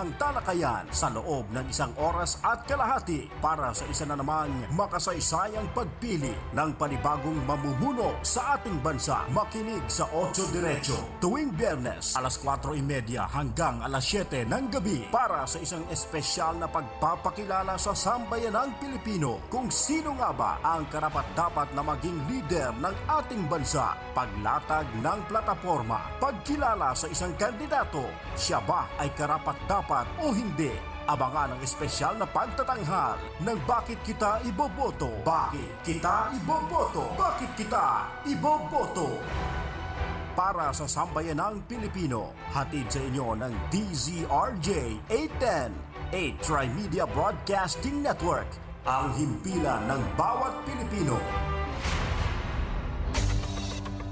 mahahalagang talakayan sa loob ng 1 oras at kalahati para sa isa na namang makasaysayang pagpili ng panibagong mamumuno sa ating bansa. Makinig sa 8 Diretso tuwing Biyernes alas 4:30 hanggang alas 7 ng gabi para sa isang espesyal na pagpapakilala sa sambayanang Pilipino kung sino nga ba ang karapat-dapat na maging leader ng ating bansa. Paglatag ng plataporma, pagkilala sa isang kandidato, siya ba ay karapat-dapat o hindi? Abangan ang espesyal na pagtatanghal ng Bakit Kita Iboboto? Bakit Kita Iboboto? Bakit Kita Iboboto? Para sa sambayanang Pilipino, hatid sa inyo ng DZRJ 810, 8 Tri-Media Broadcasting Network, ang himpilan ng bawat Pilipino.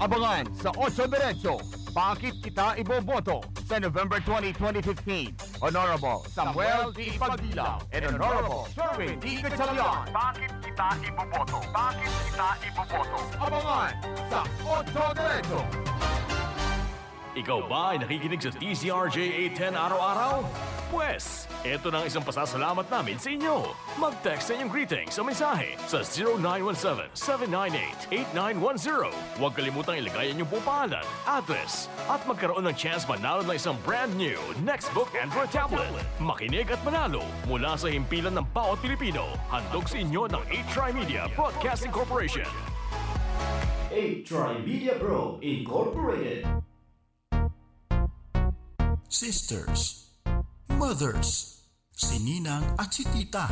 Abangan sa 8 Diretso, Bakit Kita Iboboto sa November 20, 2015. Honorable Samuel D. Pagdilaw and Honorable Sherwin D. Gatchalian. Bakit Kita Iboboto? Bakit Kita Iboboto? Abangan sa 8 Diretso. Ikaw ba ay nakikinig sa DZRJ 810 araw-araw? Pwes, eto na ang isang pasasalamat namin sa inyo. Mag-text sa inyong greetings sa mensahe sa 0917-798-8910. Huwag kalimutang ilagay ang inyong pangalan, address, at magkaroon ng chance manalo ng isang brand new Nextbook Android tablet. Makinig at manalo mula sa himpilan ng bawat Pilipino. Handog sa inyo ng 8 Tri-Media Broadcasting Corporation. 8 Tri-Media Bro Incorporated. Sisters, mothers, si Ninang at si Tita,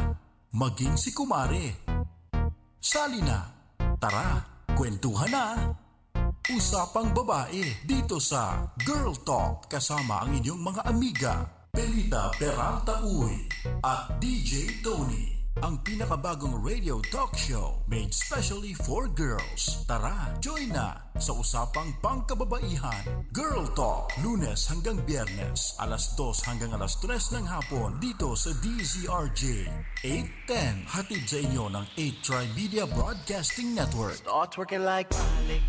maging si Kumare. Sali na, tara, kwentuhan na. Usapang babae dito sa Girl Talk kasama ang inyong mga amiga, Belita Peralta Uy at DJ Tony. Ang pinakabagong radio talk show made specially for girls. Tara, join na sa usapang pangkababaihan. Girl Talk, Lunes hanggang Biyernes, alas 2 hanggang alas 3 ng hapon dito sa DZRJ 810. Hatid sa inyo ng 8 Tri-Media Broadcasting Network. Start twerking like Miley.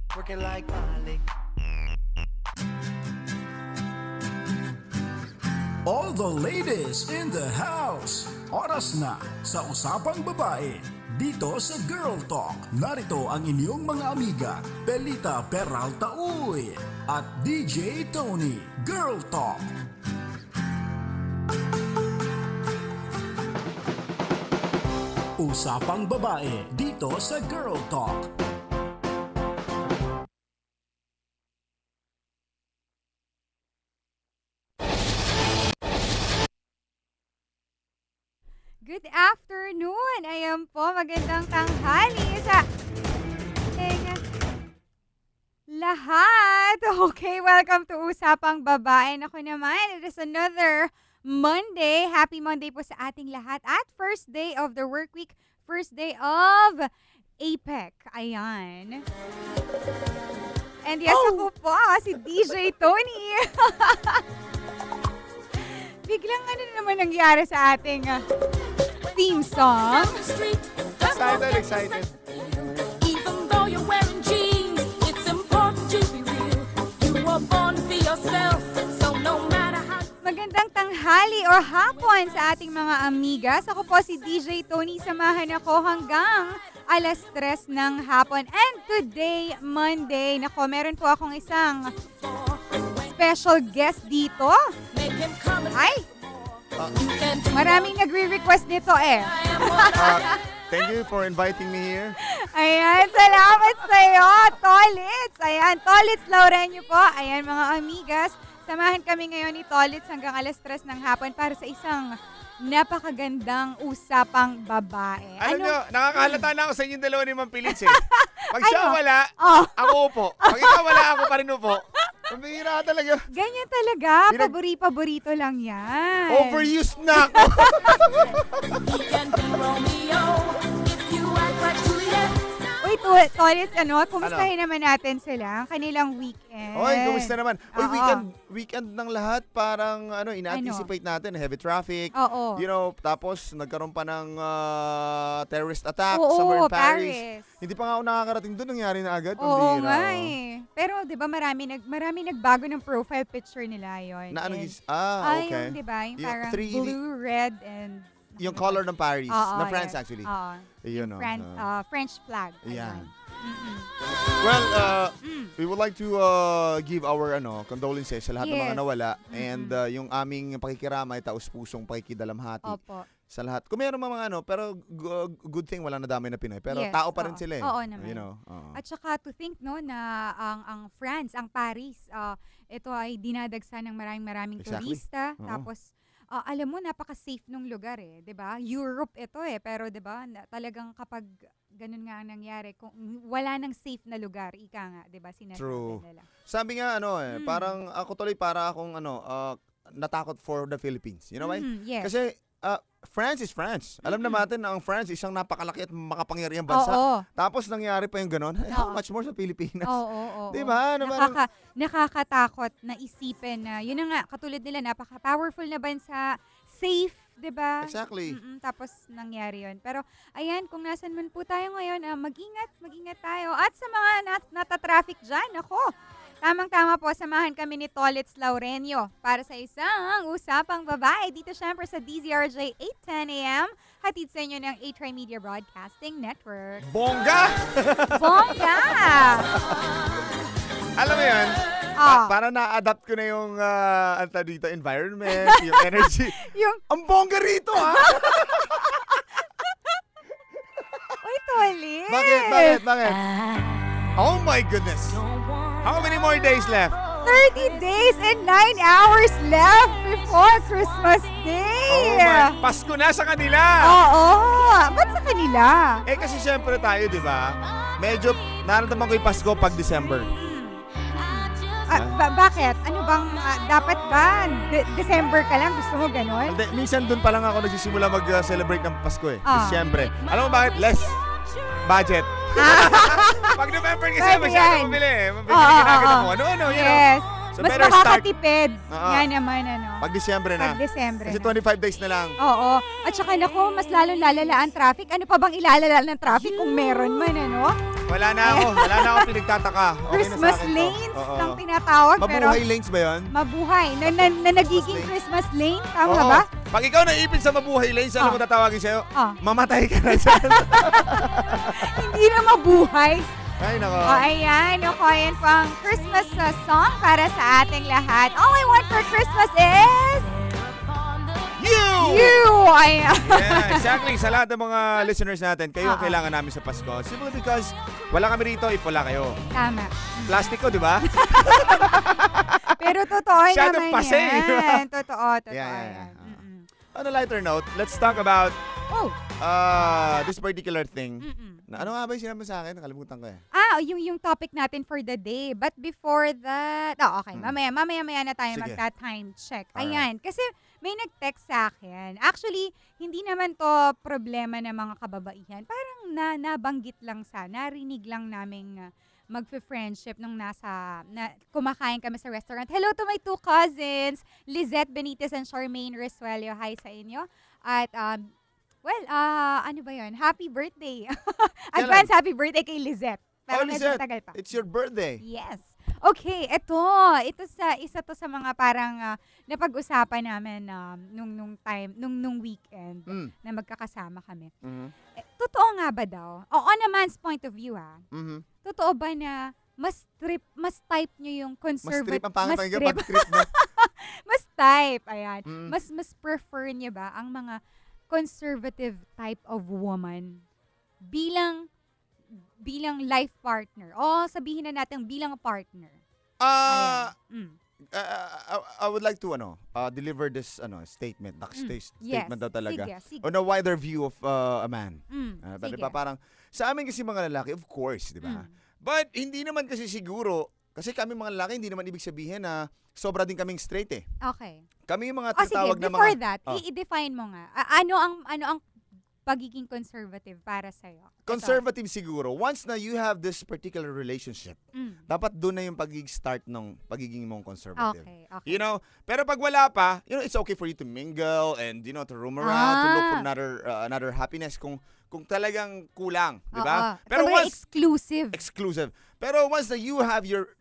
Twerking like Miley. All the ladies in the house, oras na sa Usapang Babae dito sa Girl Talk. Narito ang inyong mga amiga, Belita Peralta Uy at DJ Tony. Girl Talk. Usapang Babae dito sa Girl Talk. Good afternoon! Ayan po, magandang tanghali sa lahat. Okay, welcome to Usapang Babae. Ako naman, it is another Monday. Happy Monday po sa ating lahat. At first day of the work week, first day of APEC. Ayan. And yes, ako po, si DJ Tony. Biglang ano naman nangyari sa ating theme song. Excited. Even though you're wearing jeans, it's important to be real. You were born to be yourself, so no matter how... Magandang tanghali or hapon sa ating mga amigas. Ako po si DJ Tony. Samahan ako hanggang alas 3 ng hapon. And today, Monday, nako, meron po akong isang special guest dito. Ay! Maraming nagre-request nito eh. Thank you for inviting me here. Ayan, salamat sa'yo, Tolits. Ayan, Tolits Laurenio po. Ayan, mga amigas. Samahan kami ngayon ni Tolits hanggang alas 3 ng hapon para sa isang napakagandang usapang babae. Alam nyo, nakakahalata na ako sa inyong dalawa ni Ma'am Pilits eh. Pag siya wala, ako upo. Pag ikaw wala, ako pa rin upo. Pambihira ka talaga. Ganyan talaga. Paborito lang yan. Overused na ako. Uy, Tolis, kumustahin naman natin sila, ang kanilang weekend. Oy, kumusta naman? Oy, Oo. weekend ng lahat, parang ina-anticipate natin, heavy traffic. Oo. Tapos nagkaroon pa ng terrorist attack Oo, somewhere in Paris. Paris. Hindi pa nga ako nakakarating doon, nangyari na agad. Oo Pambira, nga oh. eh. Pero 'di ba marami nagbago ng profile picture nila 'yon. Na ano And- is, okay. Yung 'di ba, yung Yung parang 3D blue, red and Yung color ng Paris, Oo, na France yes. actually. Oo. Ayun, oh. French flag. Yeah. Ayun. Mm-mm. Well, we would like to give our condolences sa lahat ng mga Yes. nawala and yung aming pakikiramay, taus-pusong pakikidalamhati Opo. sa lahat. Kung meron mga pero good thing wala na damay na Pinoy. Pero Yes, tao pa rin oo. sila eh. Oo naman. Oo. At saka to think na ang France, ang Paris, ito ay dinadagsa ng maraming Exactly. turista. Oo. Tapos alam mo napaka-safe nung lugar 'di ba? Europe ito pero 'di ba, talagang kapag ganun nga ang nangyari, kung wala nang safe na lugar, ika nga, 'di ba? Sinasabi True. nila. Sabi nga parang ako tuloy para akong natakot for the Philippines. You know why? Yes. Kasi France is France. Alam na natin na ang France isang napakalaki at makapangyarihang bansa. Oo. Tapos nangyari pa yung ganon. How Oo. much more sa Pilipinas? Oo. Di ba? Nakakatakot na isipin na, yun na nga, katulad nila, napaka-powerful na bansa, safe, di ba? Exactly. Tapos nangyari yun. Pero, ayan, kung nasan man po tayo ngayon, mag-ingat tayo. At sa mga nata-traffic dyan, ako, tamang-tama po, samahan kami ni Tolitz Laurenio para sa isang Usapang Babae. Dito syempre sa DZRJ 8:10 a.m. Hatid sa inyo ng A-Tri-Media Broadcasting Network. Bongga! Bongga! Alam mo yan, para na-adapt ko na yung dito, environment, yung energy. Ang bongga rito, ha? Uy, Tolitz! Bakit? Oh my goodness. How many more days left? 30 days and 9 hours left before Christmas Day! Pasko na sa kanila! Oo! Ba't sa kanila? Kasi syempre tayo, di ba? Medyo nararamdaman ko yung Pasko pag December. Bakit? Ano bang, dapat ba? December ka lang? Gusto mo ganon? Hindi, minsan dun pa lang ako nagsisimula mag-celebrate ng Pasko eh. Ah. Siyempre. Alam mo bakit? Less budget. Pag November kasi Pwede masyado yan. mabili. Mabili ka na agad ako. Ano, you know. Yes. So Mas better start makakatipid. Oo. Yan naman, pag Disyembre na. Pag December Kasi na. 25 days na lang. Oo. At saka nako, mas lalong lalala ang traffic. Ano pa bang ilalala ng traffic kung meron man, ano? Wala na ako pinagtataka. Okay Christmas na sa akin to. lanes Oo. ang tinatawag. Pero Mabuhay lanes ba yun? mabuhay. Na nagiging lane. Christmas lane. Tama Oo. ba? Pag ikaw naipin sa mabuhay lanes, ano Ah. mo tatawagin sa'yo? Ah. Mamatay ka na dyan. Hindi na mabuhay. Ay, nako. Ayan. Ako, ayan pang Christmas song para sa ating lahat. All I want for Christmas is you! Ayan. Yeah, exactly. Sa lahat ng mga listeners natin, kayo ang kailangan namin sa Pasko. Simply because wala kami rito if wala kayo. Tama. Plastic ko, di ba? Pero totoo Masyadong naman pase, di ba? yan. Totoo Yeah. yan. Mm-mm. On a lighter note, let's talk about Oh. this particular thing. Mm-mm. Ano nga ba yung sinabi mo sa akin? Nakalimutan ko eh. Yung topic natin for the day. But before that, okay, mamaya na tayo Sige. magta-time check. Alright. Ayan, kasi may nag-text sa akin. Actually, hindi naman to problema ng mga kababaihan. Parang nabanggit lang narinig lang naming magfe-friendship nung kumakain kami sa restaurant. Hello to my two cousins, Lizette Benitez and Charmaine Resuelio. Hi sa inyo. At, ano ba yun? Happy birthday. Advance happy birthday kay Lizette. Pero medyo Lizette, matagal pa. it's your birthday. Yes. Okay, ito isa to sa mga parang napag-usapan namin nung weekend na magkakasama kami. Totoo nga ba daw? On a man's point of view totoo ba na mas type nyo yung Mas conservative? trip ang pangit pag trip mo. Mas type, ayan. Mas prefer niya ba ang mga conservative type of woman bilang life partner? O sabihin na natin bilang partner. Ayan. I would like to deliver this statement. Statement daw talaga. Sige. On a wider view of a man. Sige. Diba, parang sa amin kasi mga lalaki, of course, di ba? But hindi naman kasi siguro, kasi kami mga lalaki, hindi naman ibig sabihin na sobra din kaming straight eh. Okay. Kami yung mga Sige, tinatawag na mga... before that, i-define mo nga. Ano ang pagiging conservative para sa'yo? Conservative siguro. Once na you have this particular relationship, dapat doon na yung start ng pagiging mong conservative. Okay. You know, pero pag wala pa, it's okay for you to mingle and to roam around, to look for another happiness kung talagang kulang, di ba? Pero once exclusive. Pero once na you have your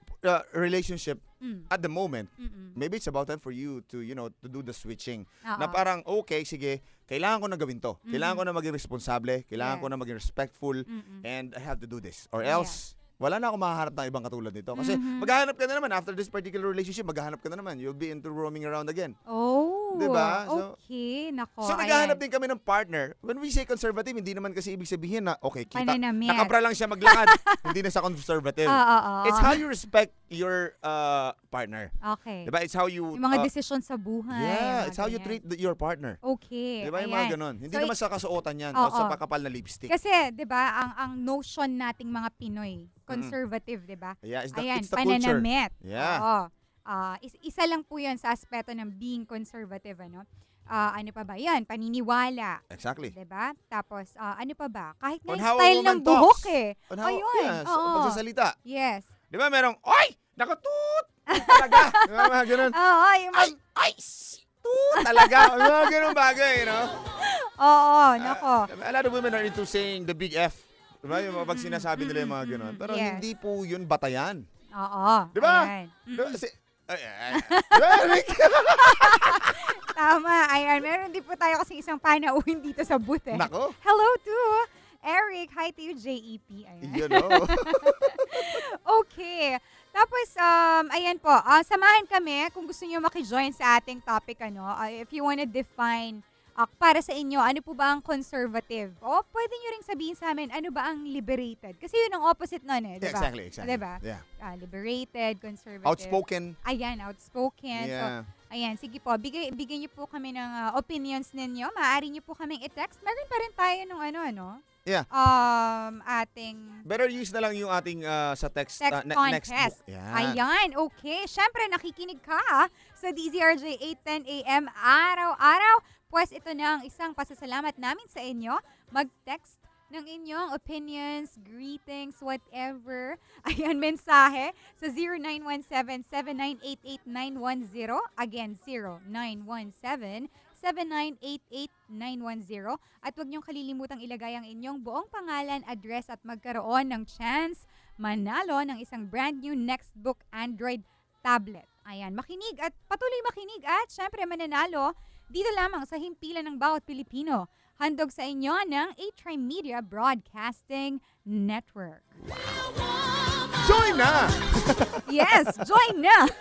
relationship at the moment, maybe it's about time for you to to do the switching. Na parang okay, sige, kailangan ko na gawin to. Kailangan ko na maging responsable, kailangan ko na maging respectful, and I have to do this. Or else wala na akong mahahanap ng ibang katulad nito. Kasi maghahanap ka na naman after this particular relationship, maghahanap ka na naman. You'll be into roaming around again. Oh, diba? Okay. Nako, so naghahanap din kami ng partner. When we say conservative, hindi naman kasi ibig sabihin na, okay, Pananamit. nakabra lang siya maglakad. Hindi na sa conservative. It's how you respect your partner. Okay. Diba? It's how you... Yung mga desisyon sa buhay. Yeah, it's how you treat your partner. Okay. Diba yung mga ganon? Hindi naman sa kasuotan yan o sa pakapal na lipstick. Kasi, diba, ang notion nating mga Pinoy, conservative, diba? Yeah, it's the pananamit. culture. Yeah. Oo. Isa lang po yun sa aspeto ng being conservative, ano? Ano pa ba yan? Paniniwala. Exactly. Diba? Tapos, ano pa ba? Kahit nga On yung how a style woman ng buhok talks. On how, yes, magsasalita. Yes. Di ba merong, oy! Nakatut! Talaga! Di ba mga ganun? Oo, yung Ay! Tut! Talaga! Mga ganun bagay, Oo, nako. A lot of women are into saying the big F. Diba? Yung pag sinasabi nila yung mga ganun. Pero hindi po yun batayan. Oo. Diba? Diba? Kasi, tama. Ayan. Meron din po tayo kasi isang panauhin dito sa booth. Nako. Hello to Eric. Hi to you, JEP. Ayan. You know. Okay. Tapos, ayan po. Samahan kami kung gusto nyo makijoin sa ating topic. If you wanna define para sa inyo, ano po ba ang conservative? O pwede nyo rin sabihin sa amin, ano ba ang liberated? Kasi yun ang opposite nun eh, diba? Yeah, exactly. Diba? Yeah. Liberated, conservative. Outspoken. Ayan, outspoken. Yeah. So, ayan, sige po, bigyan nyo po kami ng opinions ninyo. Maaari nyo po kaming i-text. Meron pa rin tayo ng Yeah. Ating Better use na lang yung ating sa text next contest. book. Yeah. Ayan, okay. Siyempre, nakikinig ka sa DZRJ 8:10 AM araw-araw. Pues ito na ang isang pasasalamat namin sa inyo. Mag-text ng inyong opinions, greetings, whatever. Ayan, mensahe sa 0917-7988910. Again, 0917-7988910. At huwag niyong kalilimutang ilagay ang inyong buong pangalan, address at magkaroon ng chance manalo ng isang brand new Nextbook Android tablet. Ayan, makinig at patuloy makinig at syempre mananalo dito lamang sa himpilan ng bawat Pilipino. Handog sa inyo ng A-Tri-Media Broadcasting Network. Join na! Yes, join na!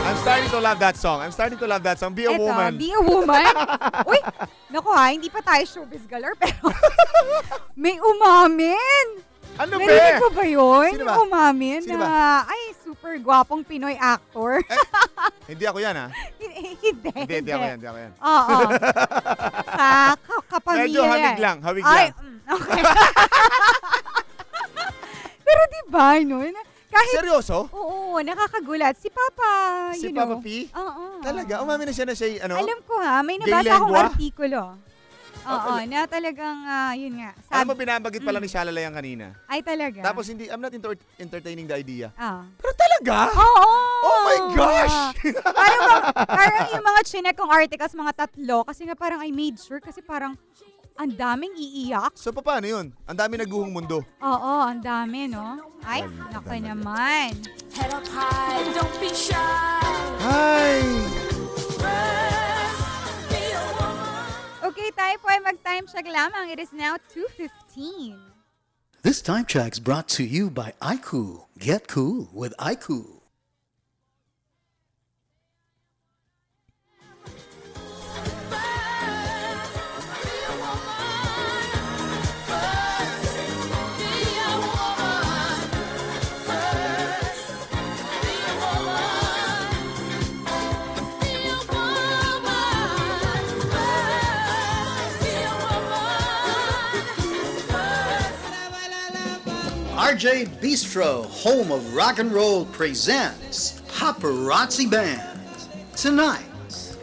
I'm starting to love that song. Be a woman. Be a woman? Uy, naku hindi pa tayo showbiz galore, pero may umamin. Ano ba? Narinig ko ba yun? Sino ba? Yung umamin Sino na, ay, super gwapong Pinoy actor. Hindi ako yan, ha? Hindi ako yan. Oo. Kapamilya. Medyo hawig lang. Ay, okay. Pero diba, kahit, seryoso? oo, nakakagulat. Si Papa, Si Papa P? Oo. Talaga? Umamin na siya na siya, Alam ko may gay nabasa akong lengua? artikulo. Oo, na talagang, yun nga. Alam mo, binabagit pala ni Shalala yan kanina. Ay, talaga? Tapos I'm not entertaining the idea. Pero talaga? Oo! Oh my gosh! parang yung mga chinek kong articles, mga 3, kasi nga parang I made sure, kasi parang ang daming iiyak. So, paano yun? Ang dami naguhong mundo. Oo, ang dami, no? Ay, naku naman. Head up high, don't be shy. Ay! Okay, tayo po ay mag-time check lamang. It is now 2:15. This time check's brought to you by iQOO. Get cool with iQOO. RJ Bistro, home of rock and roll, presents Paparazzi Band. Tonight,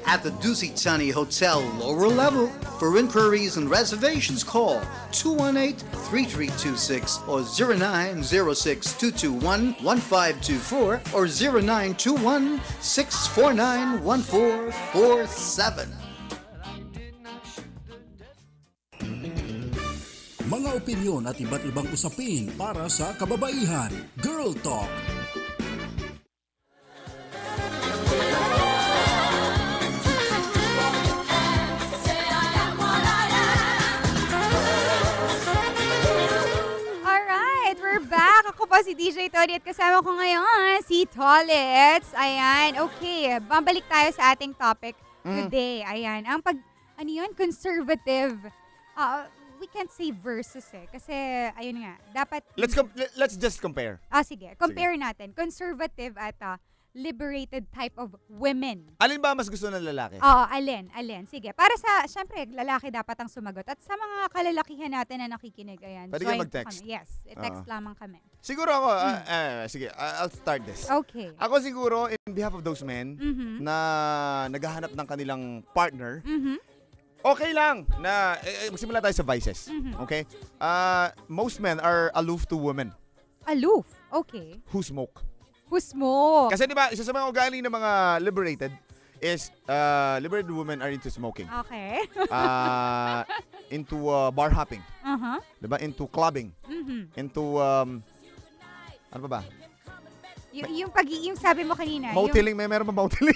at the Dusitani Hotel lower level. For inquiries and reservations, call 218-3326 or 0906-221-1524 or 0921-649-1447. Mga opinyon at iba't ibang usapin para sa kababaihan. Girl Talk. Alright, we're back. Ako po si DJ Tony at kasama ko ngayon si Tolets. Ayan, okay. Babalik tayo sa ating topic today. Ayan, ang conservative. We can't say versus kasi ayun nga, dapat Let's just compare. sige, compare natin conservative at liberated type of women. Alin ba mas gusto ng lalaki? Alin. Sige, para sa syempre lalaki dapat ang sumagot at sa mga kalalakihan natin na nakikinig ayan. Pwede kayo mag-text. Yes, text lamang kami. Siguro ako, sige, I'll start this. Okay. Ako siguro, in behalf of those men na naghahanap ng kanilang partner, okay lang na magsimula tayo sa vices. Okay? Most men are aloof to women Aloof. Okay. who smoke. Who smoke? Kasi di ba, isa sa mga ugali ng mga liberated is liberated women are into smoking. Okay. Into bar hopping. Di ba? Into clubbing. Into ano pa ba? Yung sabi mo kanina. Moteling. Meron ba moteling?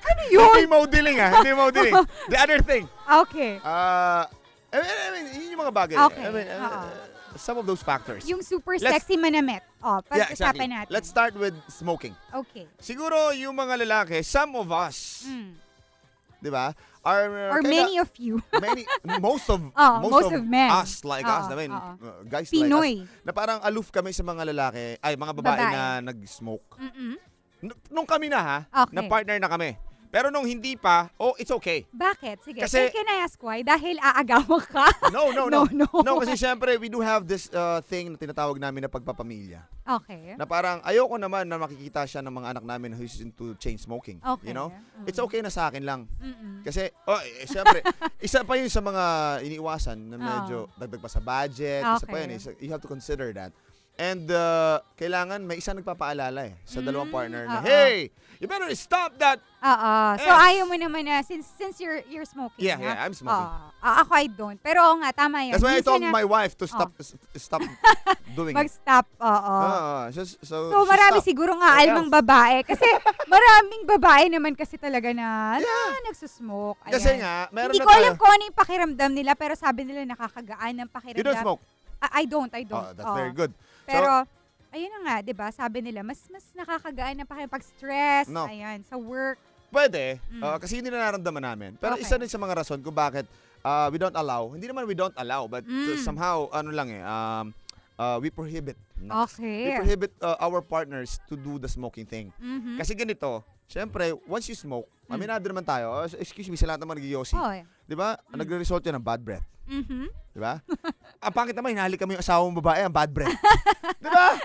Ano yun? Hindi modeling Hindi modeling. The other thing. Okay. I mean, yun yung mga bagay. Okay. I mean, some of those factors. Yung super sexy manamit. Pag-usapan natin. Let's start with smoking. Okay. Siguro yung mga lalaki, some of us, di ba, are or many of you. Most of men. us, like us, I mean, guys Pinoy. like us, na parang aloof kami sa mga lalaki, mga babae na nag-smoke. Nung kami na Okay. na partner na kami. Pero nung hindi pa, it's okay. Bakit? Sige. Kasi- Can I ask why? Dahil aagawan ka? No. No. No, kasi syempre, we do have this thing na tinatawag namin na pagpapamilya. Okay. Na parang ayoko naman na makikita siya ng mga anak namin who's into chain smoking. Okay. You know? It's okay na sa akin lang. Kasi, syempre, isa pa yun sa mga iniiwasan na medyo dagdag pa sa budget. Isa pa yun. You have to consider that. And kailangan may isang nagpapaalala sa dalawang partner na, hey, you better stop that. So ayaw mo naman na since you're smoking. Yeah, I'm smoking. Ako I don't. Pero nga tama yan. That's why I Minsan told my wife to stop doing it. Mag-stop. So marami stop. siguro nga almang babae. Kasi maraming babae naman kasi talaga na nagsusmoke. Ayan. Kasi nga, meron Hindi na ko tayo. alam kung ano yung pakiramdam nila pero sabi nila nakakagaan ng pakiramdam. You don't smoke? I don't. That's very good. Pero, ayun na nga, 'di ba? Sabi nila mas nakakagaan ng pakiramdam pag stress, No. ayan, sa work. Pwede, kasi hindi na nararamdaman namin. Pero Okay. isa din sa mga rason kung bakit we don't allow, hindi naman we don't allow, but somehow, we prohibit. Okay. We prohibit our partners to do the smoking thing. Kasi ganito, syempre, once you smoke, aminado naman tayo, excuse me, sa lahat naman nag-yosi. Di ba? Nagre-result yan ng bad breath. Di ba? Ang pangit naman, hinahalik kami yung asawa mong babae, ang bad breath. Di ba?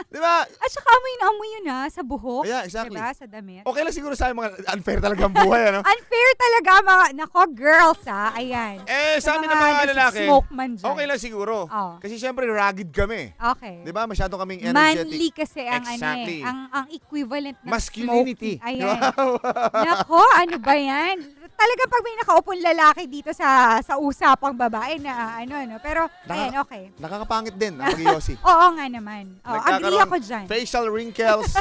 Di ba? At saka amoy na amoy yun sa buhok. Yeah, exactly. Diba? Sa damit. Okay lang siguro sa mga unfair talaga ang buhay, ano? Unfair talaga mga, nako girls ayan. Sa amin ng mga lalaki, smoke man dyan. okay lang siguro. Kasi syempre, rugged kami. Okay. Di ba? Masyado kaming energetic. Manly kasi ang Exactly. ang equivalent ng Masculinity. smoking. Ayan. Nako, ano ba yan? Talaga pag may nakaupong lalaki dito sa usapang babae na pero ayan, okay. Nakakapangit din ang pag-iossi. Oo nga naman. Agree ako dyan. Facial wrinkles.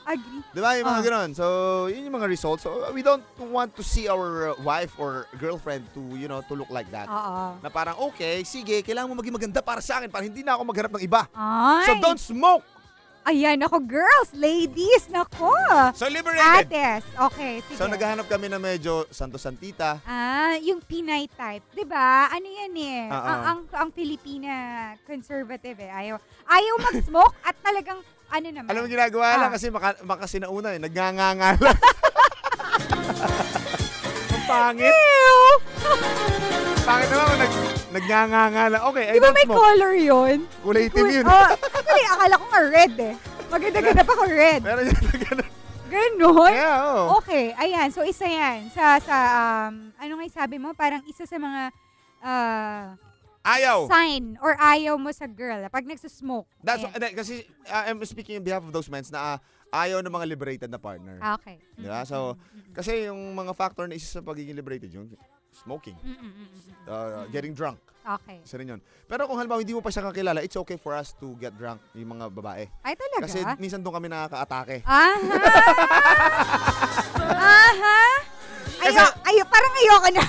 Agree. Di ba? Yung mga ganon. So, yun yung mga results. So, we don't want to see our wife or girlfriend to, to look like that. Oo. Na parang, okay, sige, kailangan mo maging maganda para sa akin para hindi na ako maghanap ng iba. Ay. So, don't smoke. Ayan, ako girls, ladies, nako. So, liberated. Ates. Okay, sige. So, naghahanap kami na medyo santo-santita. Yung Pinay type. 'Di ba? Ano yan ang Filipina conservative Ayaw mag-smoke at talagang naman. Alam mo ginagawa lang kasi makasinauna nagnganganga lang. Ang pangit. Ew! Pangit naman nagnganganga lang. Okay, I Di ba don't may smoke. color yun? Kulay itim yun. Actually, akala ko nga red Maganda-ganda pa ko red. Meron yan na gano'n. Ganon? Yeah, oo. Okay, ayan. So, isa yan. Ano nga sabi mo? Parang isa sa mga Ayaw. sign or ayaw mo sa girl pag nagsusmoke. That's Ayan. kasi I'm speaking on behalf of those men na ayaw ng mga liberated na partner. Okay. Di ba? So, kasi yung mga factor na isa sa pagiging liberated, yung smoking, getting drunk. Okay. Isa rin yun. Pero kung halimbawa hindi mo pa siya kakilala, it's okay for us to get drunk, yung mga babae. Ay, talaga? Kasi minsan doon kami nakaka-atake. Aha! Aha! Parang ayoko na.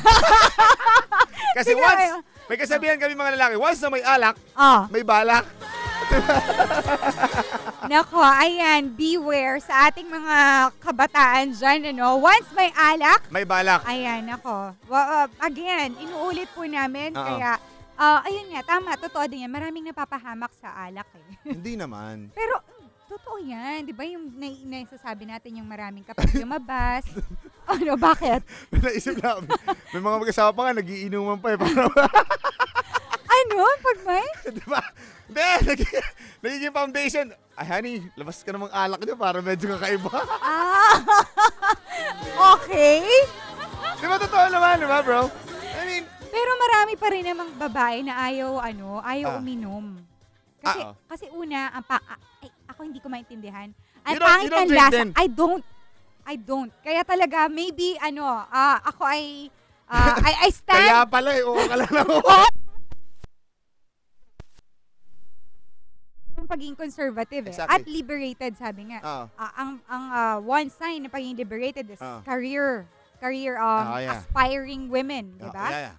Kasi Sige, once, may kasabihan kami mga lalaki, once na may alak, may balak. Nako, ayan, beware sa ating mga kabataan dyan, ano. Once may alak, May balak. ayan, nako. Again, inuulit po namin, Oo. kaya, ayun nga, tama, totoo din yan. Maraming napapahamak sa alak eh. Hindi naman. Pero, totoo yan, di ba yung naisasabi natin yung maraming kapag lumabas. Ano, bakit? Naisip lang, may mga mag-asawa pa nga, nagiinuman pa eh. Para, Ano? Pag may? di ba? Hindi, nagiging foundation. Ay, honey, labas ka namang alak niyo para medyo kakaiba. Okay. Di ba totoo naman, di ba, bro? I mean, Pero marami pa rin namang babae na ayaw uminom. Kasi una, ako hindi ko maintindihan. Ang You don't pangit ng drink lasa. then? I don't. Kaya talaga, maybe, ako ay, I stand. kaya pala eh, oo ka lang ako. Yung pagiging conservative eh. Exactly. At liberated, sabi nga. Ang one sign ng pagiging liberated is career Yeah. aspiring women, di ba? Yeah.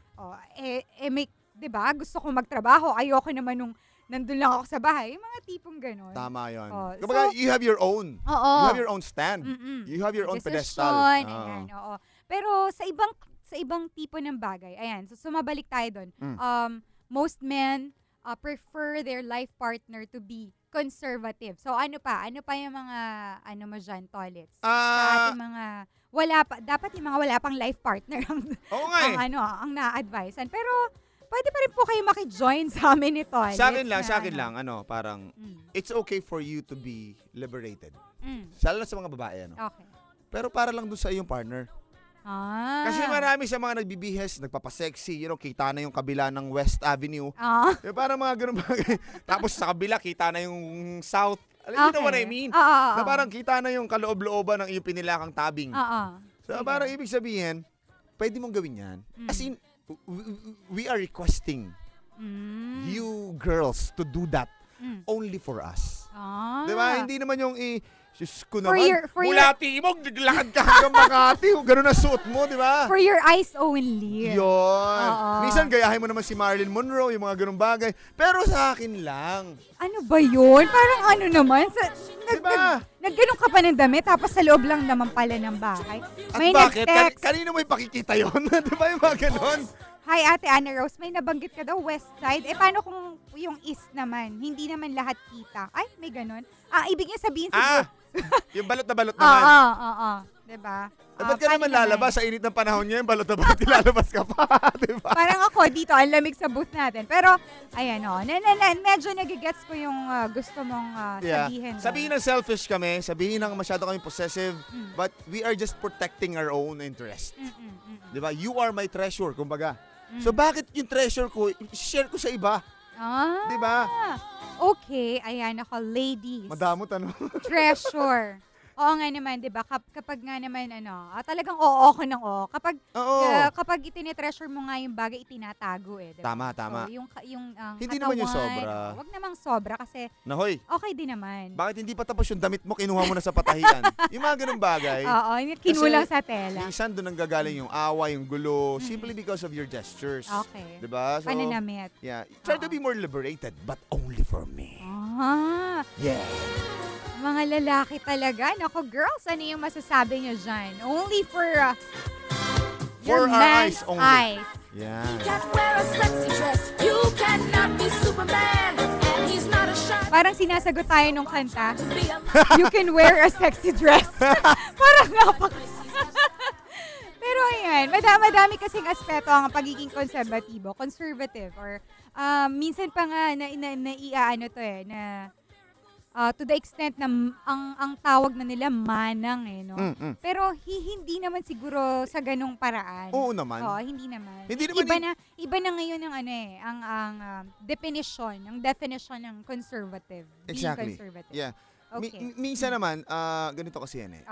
May, di ba? Gusto kong magtrabaho, ayoko naman nung nandun lang ako sa bahay. Yung mga tipong gano'n. Tama yun. Oh, Kumbaga, so- you have your own. Oo. You have your own stand. You have your own pedestal. Desisyon, ayan, oo. Pero sa ibang tipo ng bagay, ayan, so sumabalik tayo doon. Most men prefer their life partner to be conservative. So ano pa yung mga mo dyan, Tolits? Sa ating mga dapat yung mga wala pang life partner Oo nga eh. ang na-advisean. Pero pwede pa rin po kayo maki-join sa amin ni Tolits. Sa akin lang, parang, it's okay for you to be liberated. Lalo na sa mga babae, Okay. Pero para lang dun sa iyong partner. Kasi marami sa mga nagbibihes, nagpapasexy, kita na yung kabila ng West Avenue. Parang mga ganun bagay. Tapos sa kabila, kita na yung South. You know what I mean? Na parang kita na yung kaloob-looban ng iyong pinilakang tabing. So parang ibig sabihin, pwede mong gawin yan. As in, we are requesting you girls to do that only for us. Diba? Hindi naman yung Diyos ko naman, mula Timog, naglakad ka hanggang Makati, gano'n na suot mo, di ba? For your eyes only. Yun. Minsan gayahin mo naman si Marilyn Monroe, yung mga ganung bagay. Pero sa akin lang. Ano ba yun? Parang ano naman? Diba? Nagganong ka pa ng damit, tapos sa loob lang naman pala ng bahay. At May bakit? nag-text. Kanino mo ipakikita yun? Di ba yung mga ganon? Hi, Ate Anna Rose. May nabanggit ka daw, West Side. Paano kung yung East naman? Hindi naman lahat kita. Ay, may ganon. Ibig niya sabihin siguro. Yung balot na balot naman. Oo. Diba? Ba't ka naman lalabas? Sa init ng panahon ngayon, balot na balot, lalabas ka pa. Diba? Parang ako dito, ang lamig sa booth natin. Pero, ayan medyo nagigets ko yung gusto mong sabihin. Sabihin ng selfish kami, sabihin ng masyado kami possessive, but we are just protecting our own interest. Diba? You are my treasure, kumbaga. So bakit yung treasure ko, share ko sa iba? Diba? Okay, ayan ako, ladies. Madamot Treasure. Oo nga naman, 'di ba? Kapag nga naman talagang oo ko ng oo. Kapag itinetreasure mo nga yung bagay, itinatago diba? Tama. So, yung hindi katawan, naman yung sobra. Wag namang sobra kasi Nahoy. okay din naman. Bakit hindi pa tapos yung damit mo, kinuha mo na sa patahian? Yung mga ganung bagay. Oo, kinulang sa tela. Minsan doon nanggagaling yung awa, yung gulo, simply because of your gestures. Okay. Diba? So, Pananamit. Yeah. Try to be more liberated, but only for me. Yeah. Mga lalaki talaga. Nako, girls, ano yung masasabi nyo dyan? Only for your our man's eyes only. eyes. Yeah. Can't wear a sexy dress. You cannot be Superman. And he's not a shot Parang sinasagot tayo nung kanta. to be a You can wear a sexy dress. Parang Pero ayan, madami kasing aspeto ang pagiging conservative or minsan pa nga na to the extent na ang tawag na nila manang no. Pero hindi naman siguro sa ganung paraan. Oo naman. Oo, hindi naman. Hindi naman Iba na ngayon ang definition ng conservative. Exactly. Being conservative. Yeah. Okay. Minsan naman, ganito kasi yan eh.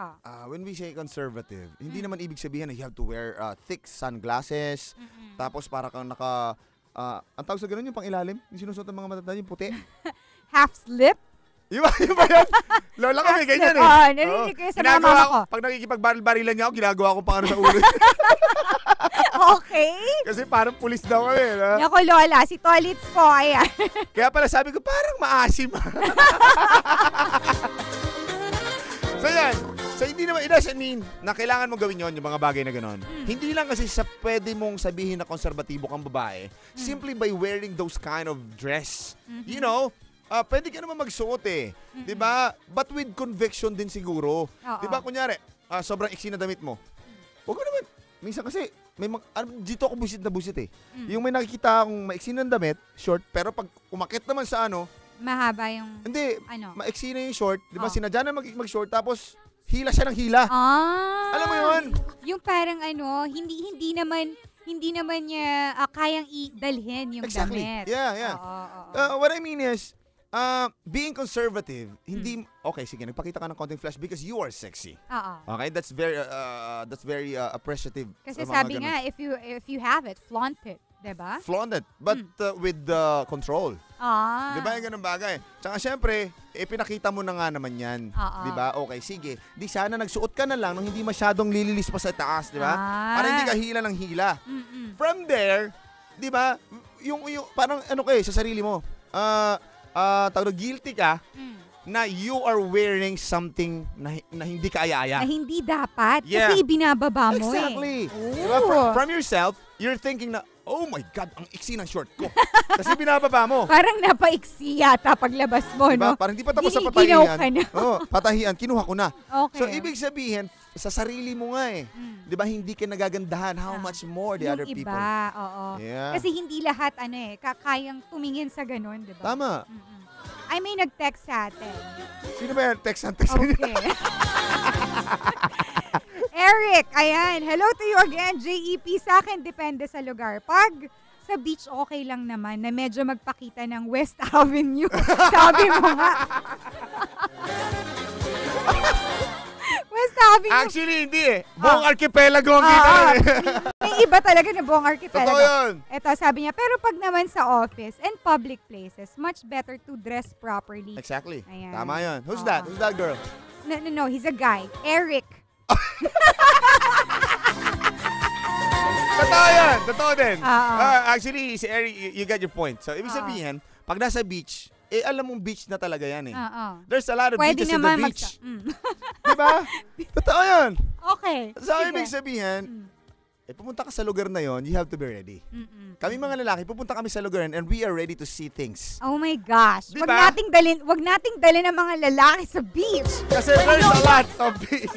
When we say conservative, hindi naman ibig sabihin na you have to wear thick sunglasses, tapos para kang ang tawag sa ganun yung pang-ilalim, yung sinusuot ng mga matatanda, yung puti. Half slip? Yung ba yan? Lola kami, ganyan eh. Oo, narinig ko yun sa mga mama ko. Pag nakikipag-barilan niya ako, ginagawa ko pang sa ulo. Okay. Kasi parang pulis daw kami. Naku, Lola, si Tolits ko, ayan. Kaya pala sabi ko, parang maasim. So yan. So hindi naman, it doesn't mean na kailangan mo gawin yon yung mga bagay na gano'n. Hindi lang kasi pwede mong sabihin na konserbatibo kang babae simply by wearing those kind of dress. You know, pwede ka naman magsuot eh. Diba? But with conviction din siguro. Diba, kunyari, sobrang iksi na damit mo. Huwag mo naman. Minsan kasi, dito ako busit na busit eh. Yung may nakikita akong maiksi ng damit, short, pero pag umakit naman sa mahaba yung... Hindi, maiksi na yung short. Diba, sinadya na mag-short, tapos hila siya ng hila. Alam mo yun? Yung parang hindi naman niya kayang idalhin yung damit. Yeah. What I mean is, being conservative, hindi, okay, sige, nagpakita ka ng konting flash because you are sexy. Okay, that's very appreciative. Kasi sabi nga, if you have it, flaunt it. Diba? Flaunt it, but with control. Diba yung ganun bagay? Tsaka syempre, pinakita mo na nga naman yan. Diba? Okay, sige. Di sana nagsuot ka na lang nung hindi masyadong lililis pa sa taas, diba? Para hindi ka hila ng hila. From there, diba, yung parang sa sarili mo, guilty ka, na you are wearing something na hindi ka aya-aya. Na hindi dapat. Kasi binababa mo Exactly. Diba? From yourself, you're thinking na, oh my God, ang iksi ng short ko. Kasi binababa mo. Parang napaiksi yata paglabas mo, diba? no? Parang hindi pa tapos sa patahian. Na. Patahian, kinuha ko na. Okay. So, ibig sabihin, sa sarili mo nga eh. Diba, hindi ka nagagandahan how much more the other people. Yung iba, oo. Yeah. Kasi hindi lahat, kayang tumingin sa ganun, diba? Tama. Ay, may nag-text sa atin. Sino ba yan? Text. Okay. Eric, ayan. Hello to you again, JEP. Sa akin, depende sa lugar. Pag sa beach, okay lang naman na medyo magpakita ng West Avenue. Sabi mo nga. West Avenue. Actually, hindi eh. Buong archipelago ang kita eh. May iba talaga na buong archipelago. Totoo yun. Ito, sabi niya, pero pag naman sa office and public places, much better to dress properly. Exactly. Ayan. Tama yun. Who's that? Who's that girl? No. He's a guy. Eric. Totoo yan. Totoo din. Uh-oh. Actually, si Eric, you get your point. So, ibig sabihin, pag nasa beach, alam mong beach na talaga yan eh. There's a lot of pwede beaches in the beach. Diba? Totoo yan. Okay. So, ibig sabihin, pumunta ka sa lugar na yon, you have to be ready. Kami mga lalaki, pupunta kami sa lugar and we are ready to see things. Oh my gosh. Diba? Wag nating dalhin ang mga lalaki sa beach. Kasi there's a lot of beach.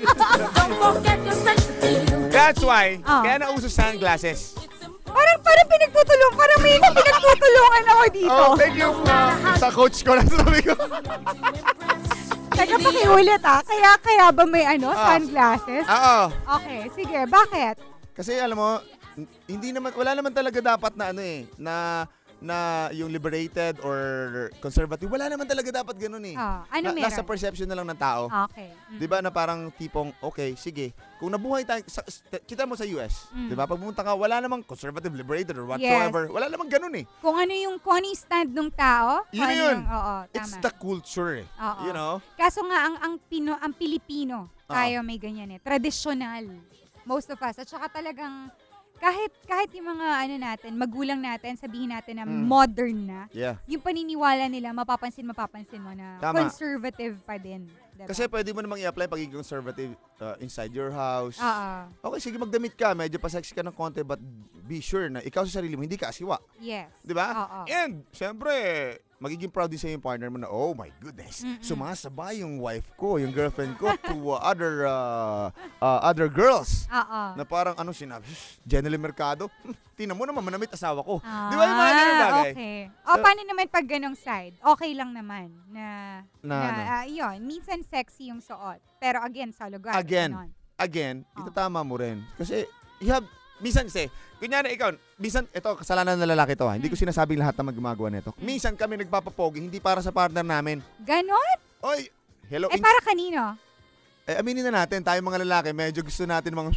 Don't forget your sense of feel. That's why, kaya nauso sunglasses. Parang pinagtutulong. Parang may pinagtutulungan ako dito. Oh, thank you sa coach ko na sabi ko. Teka, pakiulit Kaya ba may sunglasses? Oo. Okay, sige. Bakit? Kasi alam mo, wala naman talaga dapat na yung liberated or conservative, wala naman talaga dapat ganun eh. Ano meron? Nasa perception na lang ng tao. Okay. Diba na parang tipong, okay, sige, kung nabuhay tayo, kita mo sa US, diba, pag pumunta ka, wala namang conservative, liberated or whatsoever, wala namang ganun eh. Kung ano yung stand ng tao, yun. Oo, tama. It's the culture eh. You know? Kaso nga, ang Pilipino, tayo may ganyan eh. Traditional. Most of us. At saka talagang, kahit yung mga magulang natin, sabihin natin na modern na, yung paniniwala nila, mapapansin mo na Tama. conservative pa din. Diba? Kasi pwede mo namang i-apply pagiging conservative inside your house. Oo. Okay, sige, magdamit ka. Medyo pa-sexy ka ng konti, but be sure na ikaw sa sarili mo, hindi ka asiwa. Yes. Di ba? Oo. And, syempre, magiging proud din sa yung partner mo na, oh my goodness, sumasabay yung wife ko, yung girlfriend ko to other girls. Oo. Na parang ano sinabi, Jenny Mercado, tingnan mo naman, manamit asawa ko. Di ba yung mga ganun bagay? Okay. O, paano naman pag ganong side? Okay lang naman na yun, minsan sexy yung suot. Pero again, sa lugar. Again, itatama mo rin. Kasi, minsan kasi, kunyari ikaw, minsan, ito, kasalanan ng lalaki to ha. Hindi ko sinasabing lahat na gumagawa nito. Minsan kami nagpapapogi, hindi para sa partner namin. Ganon? Oy, hello. Para kanino? Aminin na natin, tayo mga lalaki, medyo gusto natin mga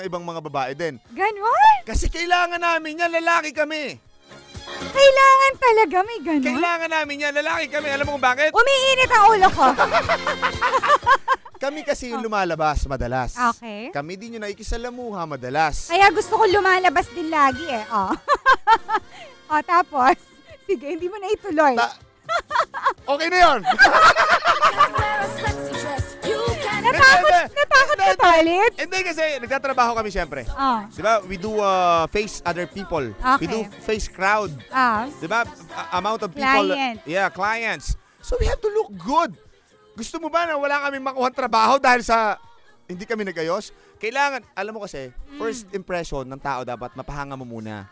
ibang mga babae din. Ganon? Kasi kailangan namin yan, lalaki kami. Kailangan talaga may ganon? Kailangan namin yan, lalaki kami. Alam mo kung bakit? Umiinit ang ulo ko. Kami kasi yung lumalabas madalas. Okay. Kami din yung nakikisalamuha madalas. Kaya gusto ko lumalabas din lagi eh. Tapos, sige, hindi mo na ituloy. Okay na yun. Natakot ka toilet? Hindi kasi, nagtatrabaho kami syempre. Diba? We do face other people. Okay. We do face crowd. Diba? Amount of people. Clients. So we have to look good. Gusto mo ba na wala kaming makuha trabaho dahil sa hindi kami nagayos? Kailangan, alam mo kasi, first impression ng tao dapat mapahanga mo muna.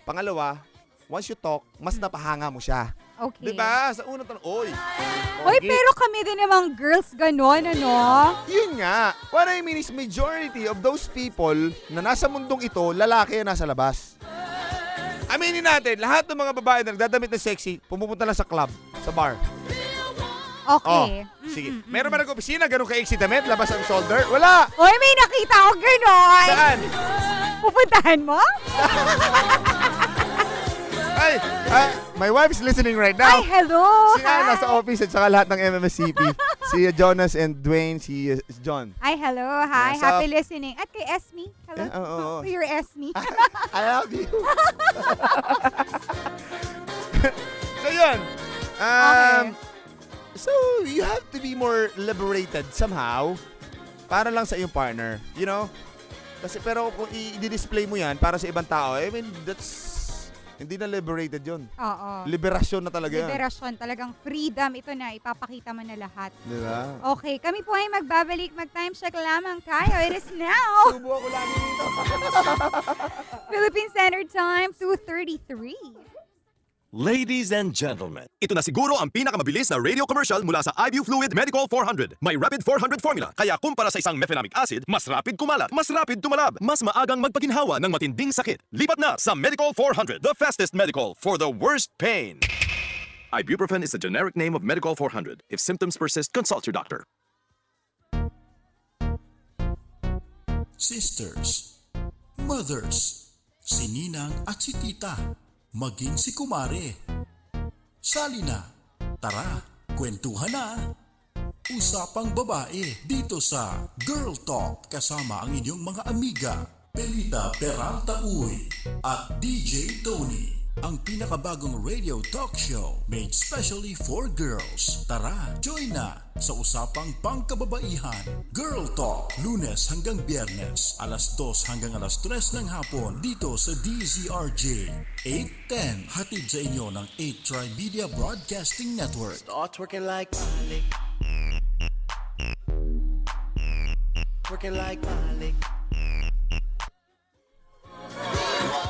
Pangalawa, once you talk, mas napahanga mo siya. Okay. Diba? Sa unang tanong, Oy, pero kami din namang girls ganon, ano? Yun nga. What I mean is majority of those people na nasa mundong ito, lalaki na nasa labas. Aminin natin, lahat ng mga babae na nagdadamit na sexy, pumupunta lang sa club, sa bar. Okay. Sige. Meron ba nag-opisina? Ganun ka-exit damit? Labas ang shoulder? Wala! Oy, may nakita ako ganon! Saan? Pupuntahan mo? Ay, my wife is listening right now. Ay, hello! Si Ana sa office at saka lahat ng MMSCP. Si Jonas and Dwayne, si John. Ay, hello. Hi. Happy listening. At kay Esme. Hello. Oo. You're Esme. I love you. So, yun. Okay. So, you have to be more liberated somehow para lang sa iyong partner. You know? Kasi pero kung i-display mo yan para sa ibang tao, I mean, that's hindi na liberated yun. Oo. Liberasyon na talaga yan. Liberasyon. Talagang freedom. Ito na. Ipapakita mo na lahat. Diba? Okay. Kami po ay magbabalik. Mag-time check lamang tayo. It is now. Subo ako lagi dito. Philippine Standard Time, 2:33. Ladies and gentlemen, ito na siguro ang pinakamabilis na radio commercial mula sa IBU Fluid Medical 400. May Rapid 400 formula, kaya kumpara sa isang mefenamic acid, mas rapid kumalat, mas rapid tumalab, mas maagang magpaginhawa ng matinding sakit. Lipat na sa Medical 400, the fastest medical for the worst pain. Ibuprofen is the generic name of Medical 400. If symptoms persist, consult your doctor. Sisters, mothers, si Ninang at si Tita, maging si Kumare. Sali na, tara, kwentuhan na. Usapang babae dito sa Girl Talk kasama ang inyong mga amiga, Pelita Peralta Uy at DJ Tony. Ang pinakabagong radio talk show made specially for girls. Tara, join na sa usapang pangkababaihan. Girl Talk, Lunes hanggang Biyernes, alas 2 hanggang alas 3 ng hapon dito sa DZRJ 810. Hatid sa inyo ng 8 Tri-Media Broadcasting Network. Start twerking like Miley. Twerking like Miley.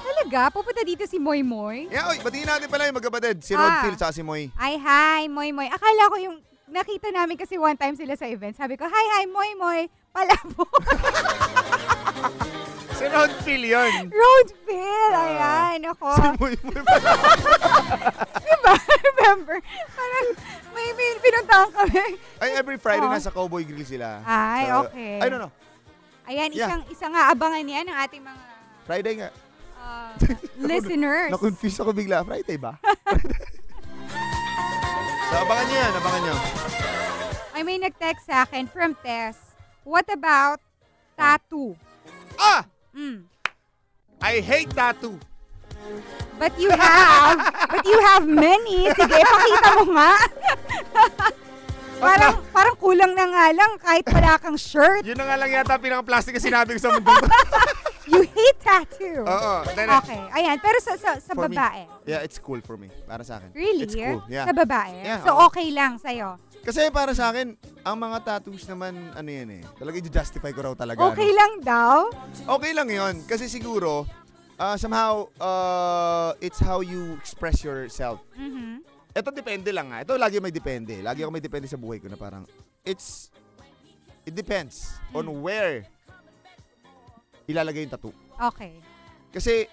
Talaga? Pupunta dito si Moy Moy? Yeah, oy, batiin natin pala yung magkapatid. Si Rod Phil sa si Moy. Ay, hi, Moy Moy. Akala ko yung nakita namin kasi one time sila sa event. Sabi ko, hi, Moy Moy. Palabo. Si Rod Phil yun. Rod Phil. Ayan, ako. Si Moy Moy pala. Diba? Remember? Parang may pinuntahan kami. Ay, every Friday nasa Cowboy Grill sila. Ay, so, okay. I don't know. Ayan, isang nga abangan niya ng ating mga Friday nga. Listeners. Na-confuse ako bigla. Friday ba? So, abangan nyo yan. Abangan nyo. Ay, may nag-text sa akin from Tess. What about tattoo? I hate tattoo. But you have many. Sige, pakita mo nga. parang kulang magulang na nga lang kahit wala kang shirt. Yun na nga lang yata pinaka-plastic na sinabi ko sa mundo to. You hate tattoo. Oo. Okay. Ayan. Pero sa For me, babae. Yeah, it's cool for me. Para sa akin. Really? It's cool. Yeah. Sa babae? Yeah, So, oo. okay lang sa'yo? Kasi para sa akin, ang mga tattoos naman, ano yan eh. Talaga i-justify ko raw talaga. Okay lang daw? Okay lang yun. Kasi siguro, somehow, it's how you express yourself. Mhm. Ito depende lang nga. Ito lagi may depende. Lagi ako may depende sa buhay ko na parang, it depends on where ilalagay yung tattoo. Okay. Kasi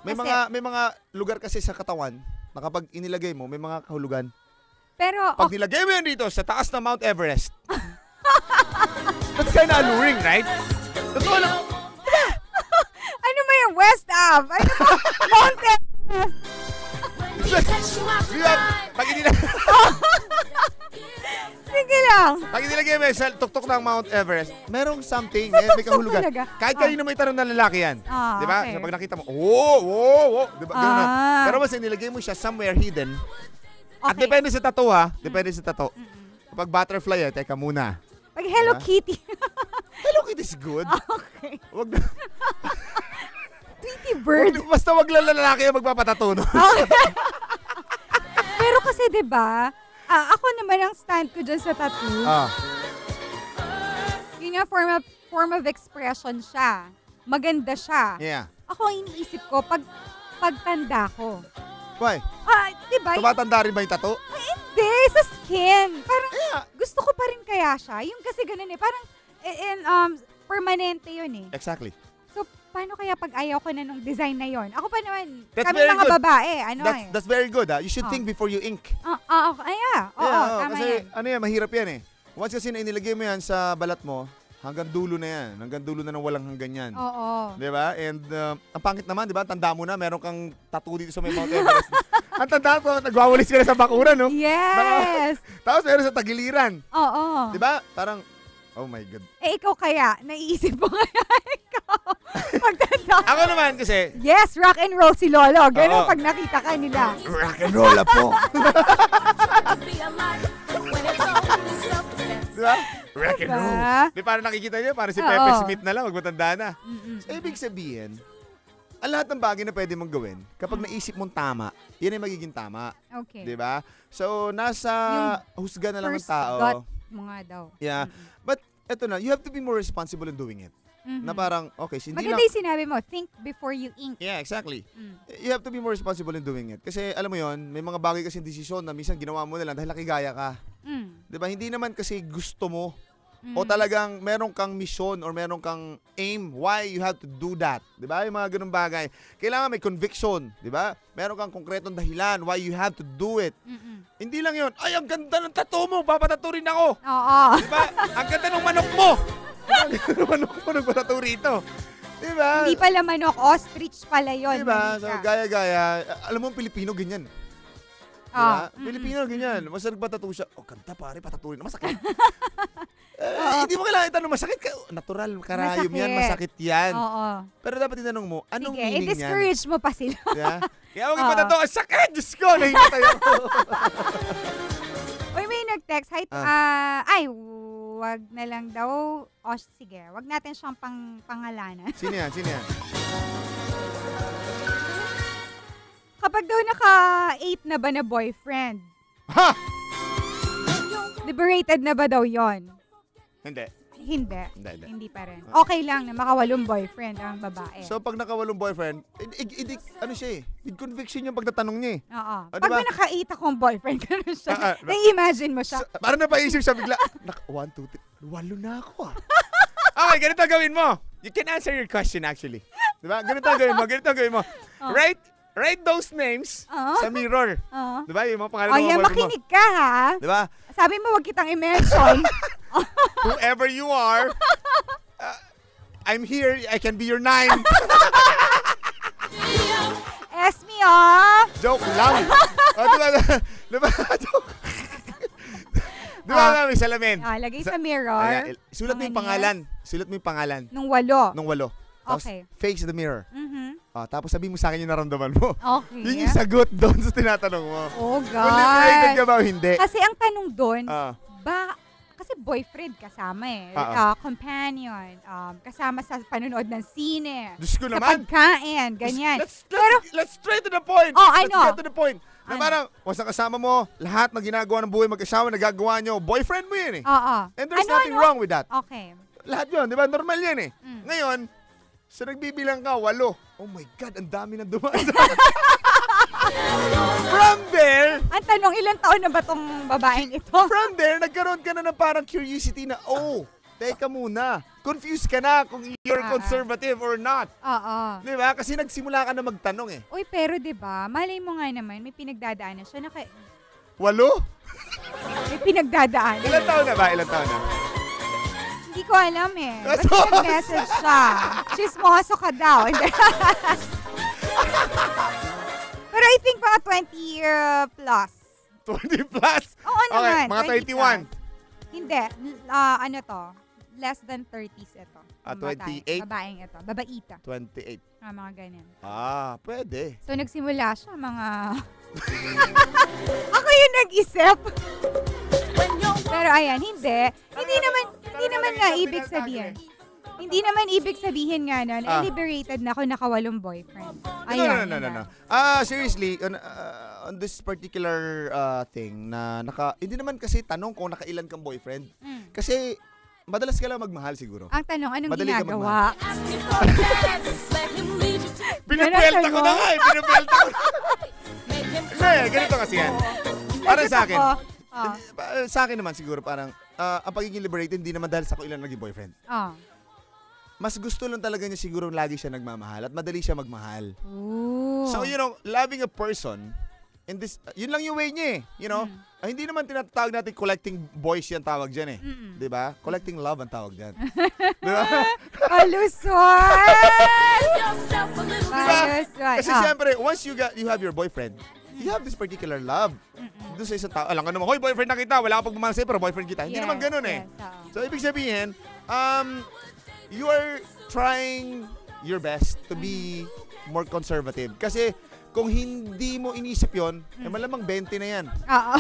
may Kasi- mga lugar kasi sa katawan na kapag inilagay mo, may mga kahulugan. Pero, Pag nilagay mo yan dito sa taas ng Mount Everest, that's kind of alluring, right? Totoo lang. ano ba yung West Ave? Ano ba? Mountain West. Pag inilagay, Sige lang. pag inilagay mo yan sa tuktok ng Mount Everest, merong something, may kahulugan. talaga? Kahit kanino may tanong na lalaki yan. Ah, Di ba? okay. So pag nakita mo, oh. Di ba? Ganun na. Ah. Pero mas inilagay mo siya somewhere hidden. At Okay. depende sa tattoo ha. Depende sa tattoo. Kapag butterfly, teka muna. Pag Hello Diba? Kitty. Hello Kitty is good. Okay. Wag na. Tweety Bird. Basta wag lang lalaki ang magpapatato, no? Pero kasi 'di ba? Ako naman ang stand ko dyan sa tattoo. Yun nga, form of expression siya. Maganda siya. Yeah. Ako iniisip ko pagtanda ko. Why? 'Di ba? Tumatanda rin ba yung tattoo? Hindi, sa skin. Parang gusto ko pa rin kaya siya. Yung kasi ganun eh. Parang permanente yun eh. Exactly. So, paano kaya pag ayaw ko na nung design na yon? Ako pa naman, That's kami very mga good. babae, That's very good. You should think before you ink. Okay, tama kasi yan. mahirap yan eh. Once kasi na inilagay mo yan sa balat mo, hanggang dulo na yan. Hanggang dulo na ng walang hanggan yan. Oo. Di ba? And ang pangit naman, di ba? Tanda mo na, meron kang tattoo dito sa may Mount Everest. Ang tanda ko, nagwawalis ka na sa bakuran, no? Yes! Tapos meron sa tagiliran. Oo. Di ba? Parang, oh my God. Ikaw kaya, naiisip mo kaya ikaw, pagtanda. Ako naman kasi, Yes, rock and roll si Lolo. Ganun Oo. pag nakita ka nila. rock and roll po. Di ba? Rock and roll. Diba? Di parang nakikita niyo, parang si Oo. Pepe Smith na lang, magmatanda na. So, ibig sabihin, ang lahat ng bagay na pwede mong gawin, kapag naisip mong tama, yan ay magiging tama. Okay. Di ba? So, nasa husga na lang ng First tao. gut mo nga daw. Yeah. But, eto na, you have to be more responsible in doing it. Na parang, okay, hindi lang... Maganda yung sinabi mo, think before you ink. Yeah, exactly. You have to be more responsible in doing it. Kasi, alam mo yon, may mga bagay kasi desisyon na minsan ginawa mo na lang dahil nakigaya ka. Di ba? Hindi naman kasi gusto mo. O talagang meron kang mission or meron kang aim why you have to do that. 'Di ba? Yung mga ganung bagay. Kailangan may conviction, 'di ba? Meron kang konkretong dahilan why you have to do it. Hindi lang 'yon. Ay, ang ganda ng tattoo mo, papatato rin ako. Oo. 'Di ba? Ang ganda ng manok mo. Manok mo nagpatato rito. 'Di ba? Hindi pala manok, ostrich pala yun. 'Di ba? mali So ka. gaya-gaya, alam mo Pilipino ganyan. Diba? Pilipino ganyan. Mas nagpatato siya. Oh, ganda pare, pataturin. Masakit. Hindi mo kailangan itanong masakit ka. Natural, karayom yan, masakit yan. Oo. Pero dapat itanong mo, anong Sige, meaning yan? i-discourage mo pa sila. Yeah? Kaya huwag ipatato, ang sakit! Diyos ko, nahimatay ako. Uy, may nag-text. Wag na lang daw. O, sige, wag natin siyang pangalanan. Sino yan? Sino yan? Kapag daw naka-8 na ba na boyfriend, Ha! liberated na ba daw yon? Hindi. Hindi. Hindi. Hindi pa rin. Okay lang na makawalong boyfriend ang babae. So, pag nakawalong boyfriend, ano siya eh, with conviction yung pagtatanong niya eh. Oo. Ah, Pag diba? may naka-8 akong boyfriend, gano'n siya. Ah, ah, Na-imagine mo siya. Parang napaisip siya bigla, 1, 2, 3, 8 na ako ah. Okay, ganito gawin mo. You can answer your question actually. Diba? Ganito gawin mo. Write those names sa mirror. Diba? Yung mga pangalan ng mga boyfriend mo. Makinig ka ha. Diba? Sabi mo, wag kitang i-mention. Whoever you are, I'm here. I can be your 9. Ask me off. Joke lang. Diba? Joke. Diba may salamin? Lagay sa mirror. Ayan, sulat mo yung pangalan. Sulat mo yung pangalan. Nung 8. Nung 8. Tapos, Okay. face the mirror. Tapos sabihin mo sa akin yung naramdaman mo. Okay. Yun yung sagot doon sa tinatanong mo. Oh, Kung liberated God. ka ba o hindi. Kasi ang tanong doon, Ah. kasi boyfriend kasama eh. Companion, kasama sa panonood ng sine. Diyos ko Sa naman. pagkain, ganyan. Let's straight to the point. Oh, Let's ano? get to the point. Na parang, once na kasama mo, lahat na ginagawa ng buhay magkasama, nagagawa nyo, boyfriend mo yun eh. Oo. And there's nothing wrong with that. Okay. Lahat yun, di ba? Normal yan eh. Ngayon, so nagbibilang ka, 8. Oh my God, ang dami nang dumaan. From there, Ang tanong, ilang taon na ba tong babaeng ito? from there, nagkaroon ka na ng parang curiosity na, teka muna, confused ka na kung you're conservative or not. Oo. Di ba? Kasi nagsimula ka na magtanong eh. Uy, pero 'di ba? Malay mo nga naman, may pinagdadaanan siya 8? may pinagdadaanan. Ilan taon na ba? Ilan taon na? Hindi ko alam eh. Basta nag-message siya. Chismoso ka daw. Pero I think mga 20 plus. 20 plus? Oo naman. Okay, mga 20 plus. 31. Hindi. Ano to? Less than 30s ito. 28? Babaeng ito. Babaita. 28. Mga ganyan. Pwede. So nagsimula siya mga... Ako yung nag-isip. Pero ayan, hindi. Hindi naman nga ibig sabihin. Hindi naman ibig sabihin nga nun, liberated na ako, naka-8 boyfriend. Ayan. No. Seriously, on this particular thing na hindi naman kasi tanong kung nakailan kang boyfriend. Kasi madalas ka lang magmahal siguro. Ang tanong, anong Madali ka ginagawa? Pinupelta ko na nga eh. Pinupelta ko na. Hindi, ganito kasi yan. Para sa akin. Sa akin naman siguro parang ang pagiging liberated hindi naman dahil sa ilan naging boyfriend. Mas gusto lang talaga niya siguro lagi siya nagmamahal at madali siya magmahal. Ooh. So, loving a person, yun lang yung way niya eh. Hindi naman tinatawag natin collecting boys yan tawag dyan eh. Diba? Collecting love ang tawag dyan. Diba? Kalusot! Diba? Kasi siyempre, once you have your boyfriend, you have this particular love. Doon sa isang tao, alam ka naman, hoy, boyfriend na kita, wala ka pagmamahal sa'yo, pero boyfriend kita. Hindi naman ganun eh. So, ibig sabihin, you are trying your best to be more conservative. Kasi kung hindi mo inisip yon, malamang 20 na yan. Oo.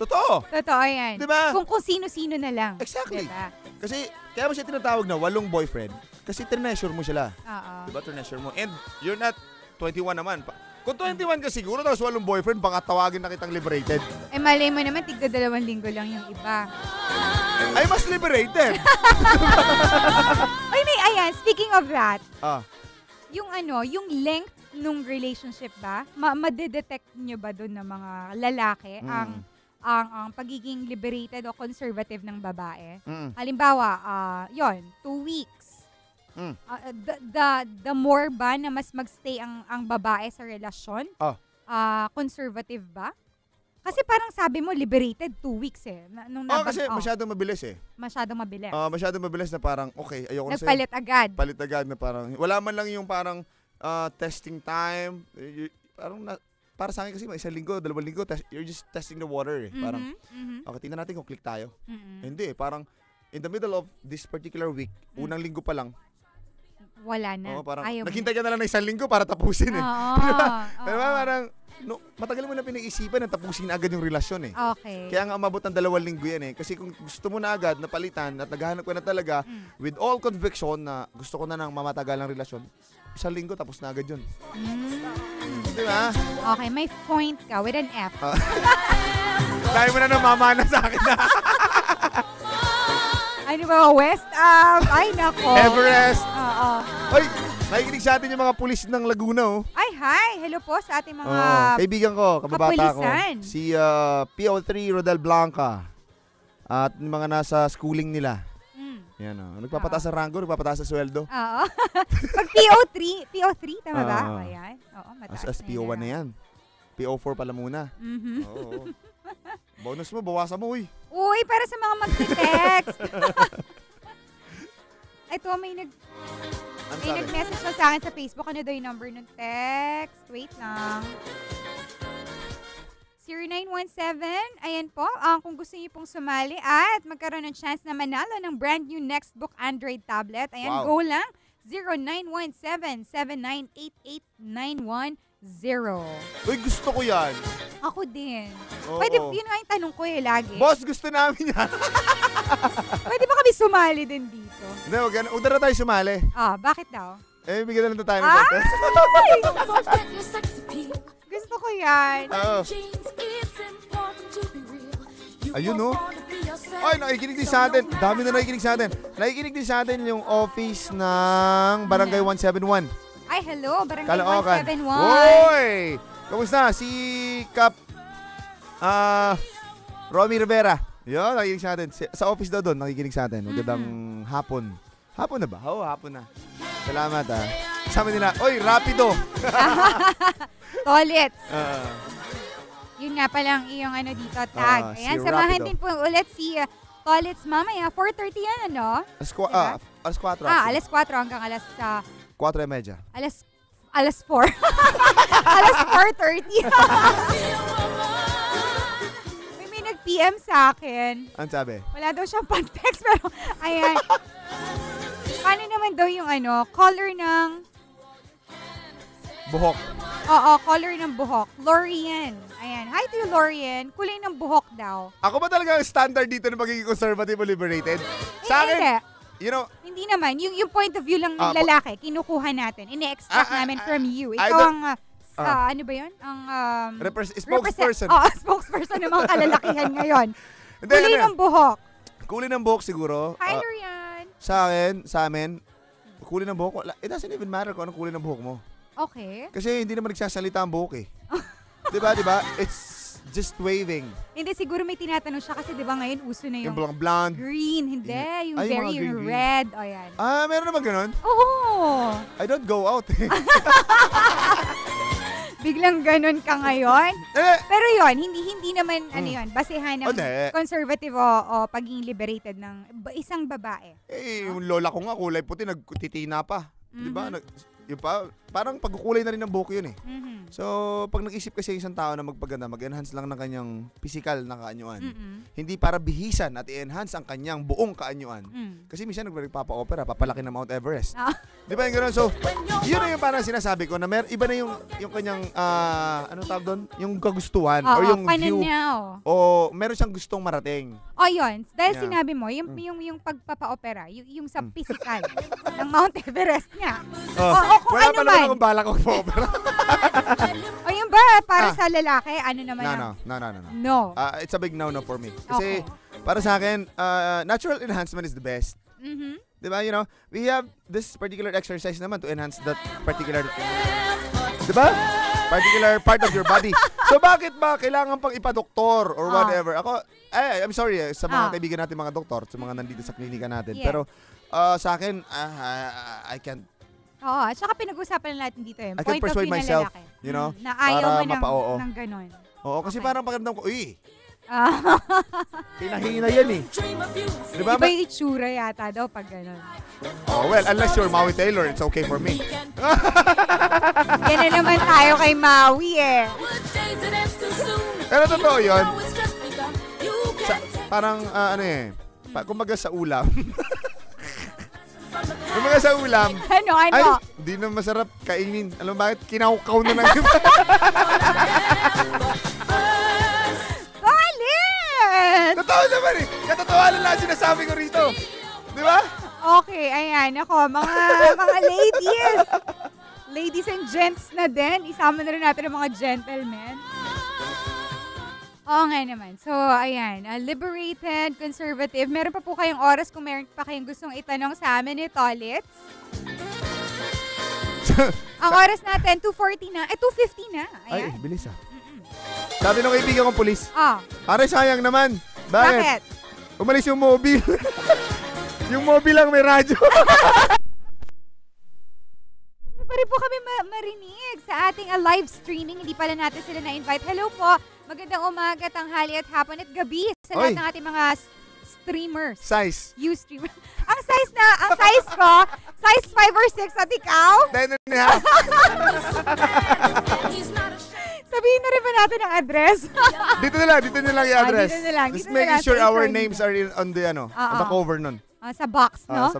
Totoo. Totoo yan. Diba? Kung sino-sino na lang. Exactly. Diba? Kasi kaya mo siya tinatawag na 8 boyfriend kasi treasure mo sila. Oo. Diba? Treasure mo. And you're not 21 naman. Kung 21 ka siguro, tapos 8 boyfriend, baka tawagin na kitang liberated. Malay mo naman, tigda 2 linggo lang yung iba. Ay, mas liberated. Ay, ayan, speaking of that, yung length nung relationship ba, madedetect nyo ba doon ng mga lalaki ang pagiging liberated o conservative ng babae? Halimbawa, 2 weeks. The more ba na mas magstay ang babae sa relasyon? Conservative ba? Kasi parang sabi mo, liberated 2 weeks eh. Kasi masyadong mabilis eh. Masyadong mabilis. Masyadong mabilis na parang, okay, ayoko na sa'yo. Nagpalit agad. Palit agad na parang, wala man lang yung parang testing time. Para sa akin kasi, 1 linggo, 2 linggo, you're just testing the water eh. Parang, okay, tingnan natin kung click tayo. Hindi, parang, in the middle of this particular week, unang linggo pa lang, wala na. Parang, naghintay ka na lang ng 1 linggo para tapusin eh. Diba? Parang, matagal mo na pinag-isipan na tapusin agad yung relasyon eh. Okay. Kaya nga umabot ng 2 linggo yan eh. Kasi kung gusto mo na agad na palitan at naghahanap ka na talaga with all conviction na gusto ko na ng mamatagal ng relasyon, 1 linggo tapos na agad yun. Diba? Okay, may point ka with an F. Dahil mo na namamana sa akin na. Ano ba, West? Ay, nako. Everest. Oo. Ay, nakikinig sa atin yung mga pulis ng Laguna oh. Ay, hi. Hello po sa ating mga kaibigan ko, kababata ko. kapulisan. Si PO3 Rodel Blanca. At yung mga nasa schooling nila. Yan oh. Nagpapataas sa rango, nagpapataas sa sweldo. Oo. Pag PO3, tama ba? Ayan. Oo, mataas as PO1 na yan. PO4 pala muna. Oo. Bonus mo, bawasan mo, uy. Uy, para sa mga mag-text. Ito, may nag-message na sa akin sa Facebook. Ano daw yung number ng text? Wait lang. 0917. Ayan po. Kung gusto niyo pong sumali at magkaroon ng chance na manalo ng brand new Nextbook Android tablet. Ayan, go lang. 0917-7988-91 0. Uy, gusto ko yan. Ako din. Oo. Pwede, yun nga yung tanong ko lagi. Boss, gusto namin yan. Pwede ba kami sumali din dito? Hindi, wag yan. Uda na tayo sumali. Bakit daw? Bigyan na lang tayo ng Ay! contest. Don't forget your sex appeal. Gusto ko yan. Oo. Jeans, it's important to be real. You Ayun, were no? born to be yourself. Ay, nakikinig din sa atin. Dami na nakikinig sa atin. Nakikinig din sa atin yung office ng Barangay 171. Ay, hello. Barangay Caloocan. 171. Hoy! Kamusta? Si Kap Romy Rivera. Yun, nakikinig sa atin. Sa office daw doon, nakikinig sa atin. Magandang hapon. Hapon na ba? Oo, hapon na. Salamat Sabi nila, oy, rapido. Tolets. Yun nga palang iyong dito, tag. Ayan, si samahan Rapido. din po ulit si Tolets mamaya. 4:30 yan, ano? Alas 4. Alas 4 hanggang alas 4:30. alas 4. alas 4:30. may nag-PM sa akin. Ano sabi? Wala daw siyang pang-text, pero ayan. Paano naman daw yung color ng... Buhok. Oo, color ng buhok. Lorian. Ayan. Hi to you, Lorian. Kulay ng buhok daw. Ako ba talaga ang standard dito na magiging conservative o liberated? Sa akin, Hindi. you know, Hindi naman. Yung point of view lang ng lalaki, kinukuha natin. Ine-extract namin from you. Ikaw ang... ano ba yun? Ang... spokesperson. Spokesperson ng mga kalalakihan ngayon. Hindi, Kulay ng buhok. Kulay ng buhok siguro. Hi, Lorian. Sa amin, kulay ng buhok, it doesn't even matter kung anong kulay ng buhok mo. Okay. Kasi hindi naman nagsasalita ang buhok eh. Diba? It's just waving. Hindi, siguro may tinatanong siya kasi diba ngayon uso na yung Yung blonde. green. Hindi, yung Ay, very mga green. red. O yan. Meron naman ganun? Oo. I don't go out eh. Biglang ganun ka ngayon. Pero yon hindi naman, yun, basehan ng Hindi. conservative o pagiging liberated ng isang babae. Yung lola ko nga kulay puti, nagtitina pa. Diba? Yung parang pagkukulay na rin ng buhok yun eh. So, pag nag-isip kasi isang tao na magpaganda, mag-enhance lang ng kanyang physical na kaanyuan. Hindi para bihisan at i-enhance ang kanyang buong kaanyuan. Kasi minsan nagpapa-opera, papalaki ng Mount Everest. Di ba yung gano'n? So, yun na yung parang sinasabi ko na iba na yung kanyang, anong tawag doon? Yung kagustuhan or yung view. O meron siyang gustong marating. O yun, dahil Yeah. sinabi mo, yung pagpapa-opera, yung sa physical ng Mount Everest nga. O kung Wala ano pa man. naman akong balak kong pa-opera. O yun ba, para sa lalaki, ano naman No. It's a big no for me. Kasi para sa akin, natural enhancement is the best. Diba? You know, we have this particular exercise naman to enhance that particular, diba? Particular part of your body. So bakit ba kailangan pang ipa-doktor or whatever? Ako, I'm sorry sa mga kaibigan natin mga doktor, sa mga nandito sa klinika natin. Yeah. Pero sa akin, I can't. Oo, at saka pinag-usapan na natin dito I yung can point of persuade view ng myself, lalaki. you know, Na ayaw para mo mapa-oo. ng ganon. Oo, kasi Okay. parang pakiramdam ko, hinahina yan eh. Diba? Iba yung itsura yata daw pag ganon. Oh, well, unless you're Maui Taylor, it's okay for me. Yan na naman tayo kay Maui eh. Pero totoo yun. Parang, kumbaga sa ulam. Kumbaga sa ulam. Ano? Ay, di na masarap kainin. Alam mo bakit? Kinaukaw na lang. Galit! Totoo naman eh. Katotohanan lang sinasabi ko rito. Di ba? Okay, ayan. Ako, mga ladies. Ladies and gents na din. Isama na rin natin ang mga gentlemen. Oo nga naman. So, ayan. Liberated, conservative. Meron pa po kayong oras kung meron pa kayong gustong itanong sa amin ni Tolets. Ang oras natin, 2:40 na. 2:50 na. Ayan. Ay, bilis ah. Sabi nung kaibigan kong pulis, Ah, Are, sayang naman. bakit? Umalis yung mobile. Yung mobile lang may radyo. Hindi pa rin po kami marinig sa ating live streaming. Hindi pala natin sila na-invite. Hello po. Magandang umaga, tanghali at hapon at gabi sa lahat Oy. ng ating mga streamers. Size. Streamer. ang size ko, size 5 or 6 at ikaw? 10 and a half. Sabihin na rin ba natin ang address? Dito na lang yung address. dito na lang. Just Dito na making lang, sure sa our intro names are on the on Oo. the cover nun. Sa box, no? Sa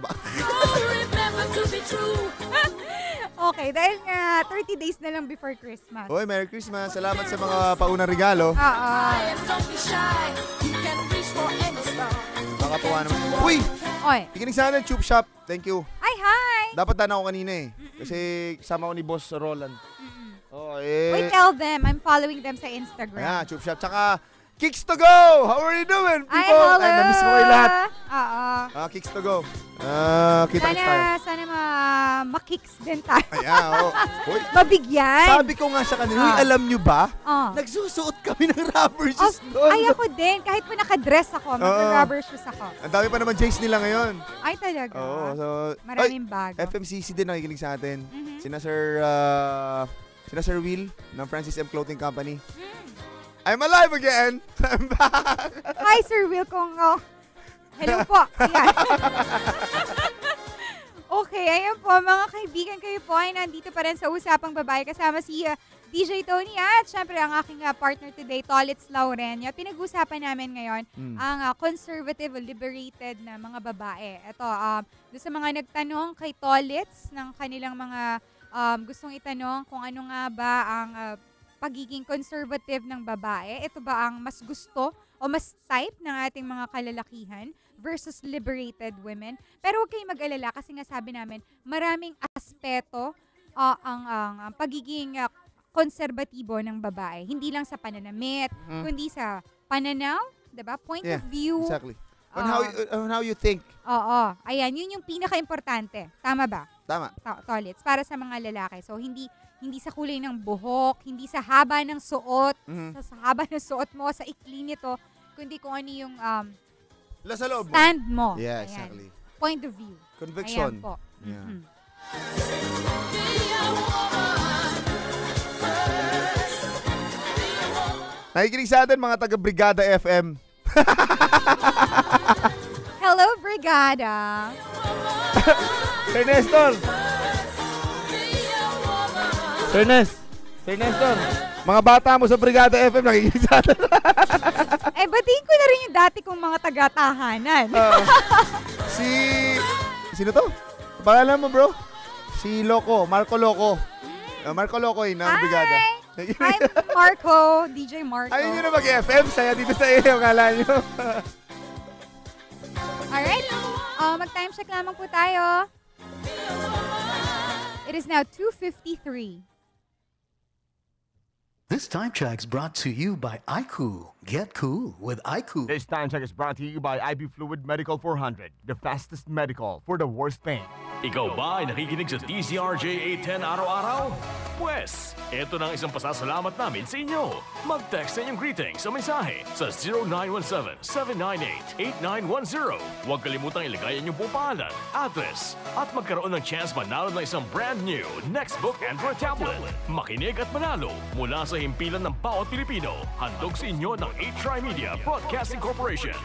O Okay, dahil nga 30 days na lang before Christmas. Oy, Merry Christmas. Salamat sa mga paunang regalo. Don't be shy. You can reach for any star. Nakatuwa naman. Uy! Oy. Tikinig sa akin, Chup Shop. Thank you. Ay, hi! Dapat daan ako kanina eh. Kasi kasama ko ni Boss Roland. Oh, Wait, tell them. I'm following them sa Instagram. Ayan, Chup Shop. Tsaka, Kicks to Go! How are you doing, people? Ay, hello! Namiss ko kayo lahat. Oo. Kicks to Go. Kita-kits tayo. Sana ma-kicks din tayo. Ayan, oh. Uy, Mabigyan. sabi ko nga sa kanila, uy, alam nyo ba? Nagsusuot kami ng rubber shoes doon. Ay, ako din. Kahit pa nakadress ako, mag-rubber shoes ako. Ang dami pa naman Jays nila ngayon. Ay, talaga? Oo. So, maraming bago. FMCC din nakikinig sa atin. Sina Sir Will ng Francis M. Clothing Company. I'm alive again! I'm back! Hi, Sir Will Kong. Hello po. Ayan. Okay, ayan po mga kaibigan, kayo po ay nandito pa rin sa Usapang Babae kasama si DJ Tony at syempre ang aking partner today, Tolitz Laureña. Pinag-usapan namin ngayon ang conservative, liberated na mga babae. Ito, doon sa mga nagtanong kay Tolitz ng kanilang mga gustong itanong kung ano nga ba ang pagiging conservative ng babae. Ito ba ang mas gusto o mas type ng ating mga kalalakihan versus liberated women? Pero huwag kayong mag-alala kasi nga sabi namin, maraming aspeto ang pagiging konserbatibo ng babae. Hindi lang sa pananamit, kundi sa pananaw, diba? Point of view. Exactly. On how you think. Oo. Ayan, yun yung pinaka-importante. Tama ba? Tama. Tolits, para sa mga lalaki. So, hindi sa kulay ng buhok, hindi sa haba ng suot, sa haba ng suot mo, sa ikli nito, kundi kung ano yung stand mo. Yeah, ayan. exactly. Point of view. Conviction. Ayan po. Yeah. Nakikinig sa atin mga taga-Brigada FM. Hello, Brigada. Sir Nestor. Sir Nestor. Mga bata mo sa Brigada FM nakikinig sa atin. Batiin ko na rin yung dati kong mga taga-tahanan. Sino to? Pangalan mo, bro? Si Loco, Marco Loco. Marco Loco ng Brigada. Hi, Marco, DJ Marco. Ayun nyo na mag-FM, saya dito sa iyo, kala nyo. Alright, mag-time check lamang po tayo. It is now 2:53. This time check is brought to you by iCool. Get cool with iCool. This time check is brought to you by IB Fluid Medical 400, the fastest medical for the worst pain. Ikaw ba ay nakikinig sa DZRJ 810 araw-araw? Pwes, eto na ang isang pasasalamat namin sa inyo. Mag-text sa inyong greetings sa mensahe sa 0917-798-8910. Huwag kalimutang ilagay ang inyong buong pangalan, address, at magkaroon ng chance manalo ng isang brand new Nextbook Android tablet. Makinig at manalo mula sa himpilan ng bawat Pilipino. Handog sa inyo ng Tri-Media Broadcasting Corporation.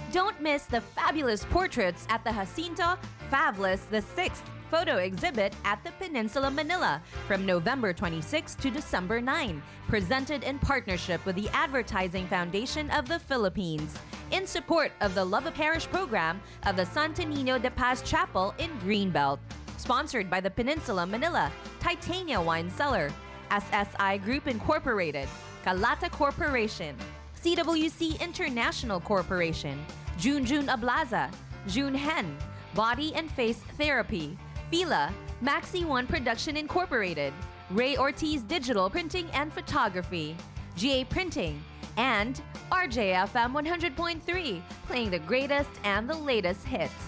Don't miss the fabulous portraits at the Jacinto Fabulous the 6th photo exhibit at the Peninsula Manila from November 26 to December 9, presented in partnership with the Advertising Foundation of the Philippines, in support of the Love a Parish program of the Santo Niño de Paz Chapel in Greenbelt. Sponsored by the Peninsula Manila, Titania Wine Cellar, SSI Group Incorporated, Kalata Corporation, CWC International Corporation, Junjun Ablaza, June Hen, Body and Face Therapy, Fila, Maxi One Production Incorporated, Ray Ortiz Digital Printing and Photography, GA Printing, and RJFM 100.3, playing the greatest and the latest hits.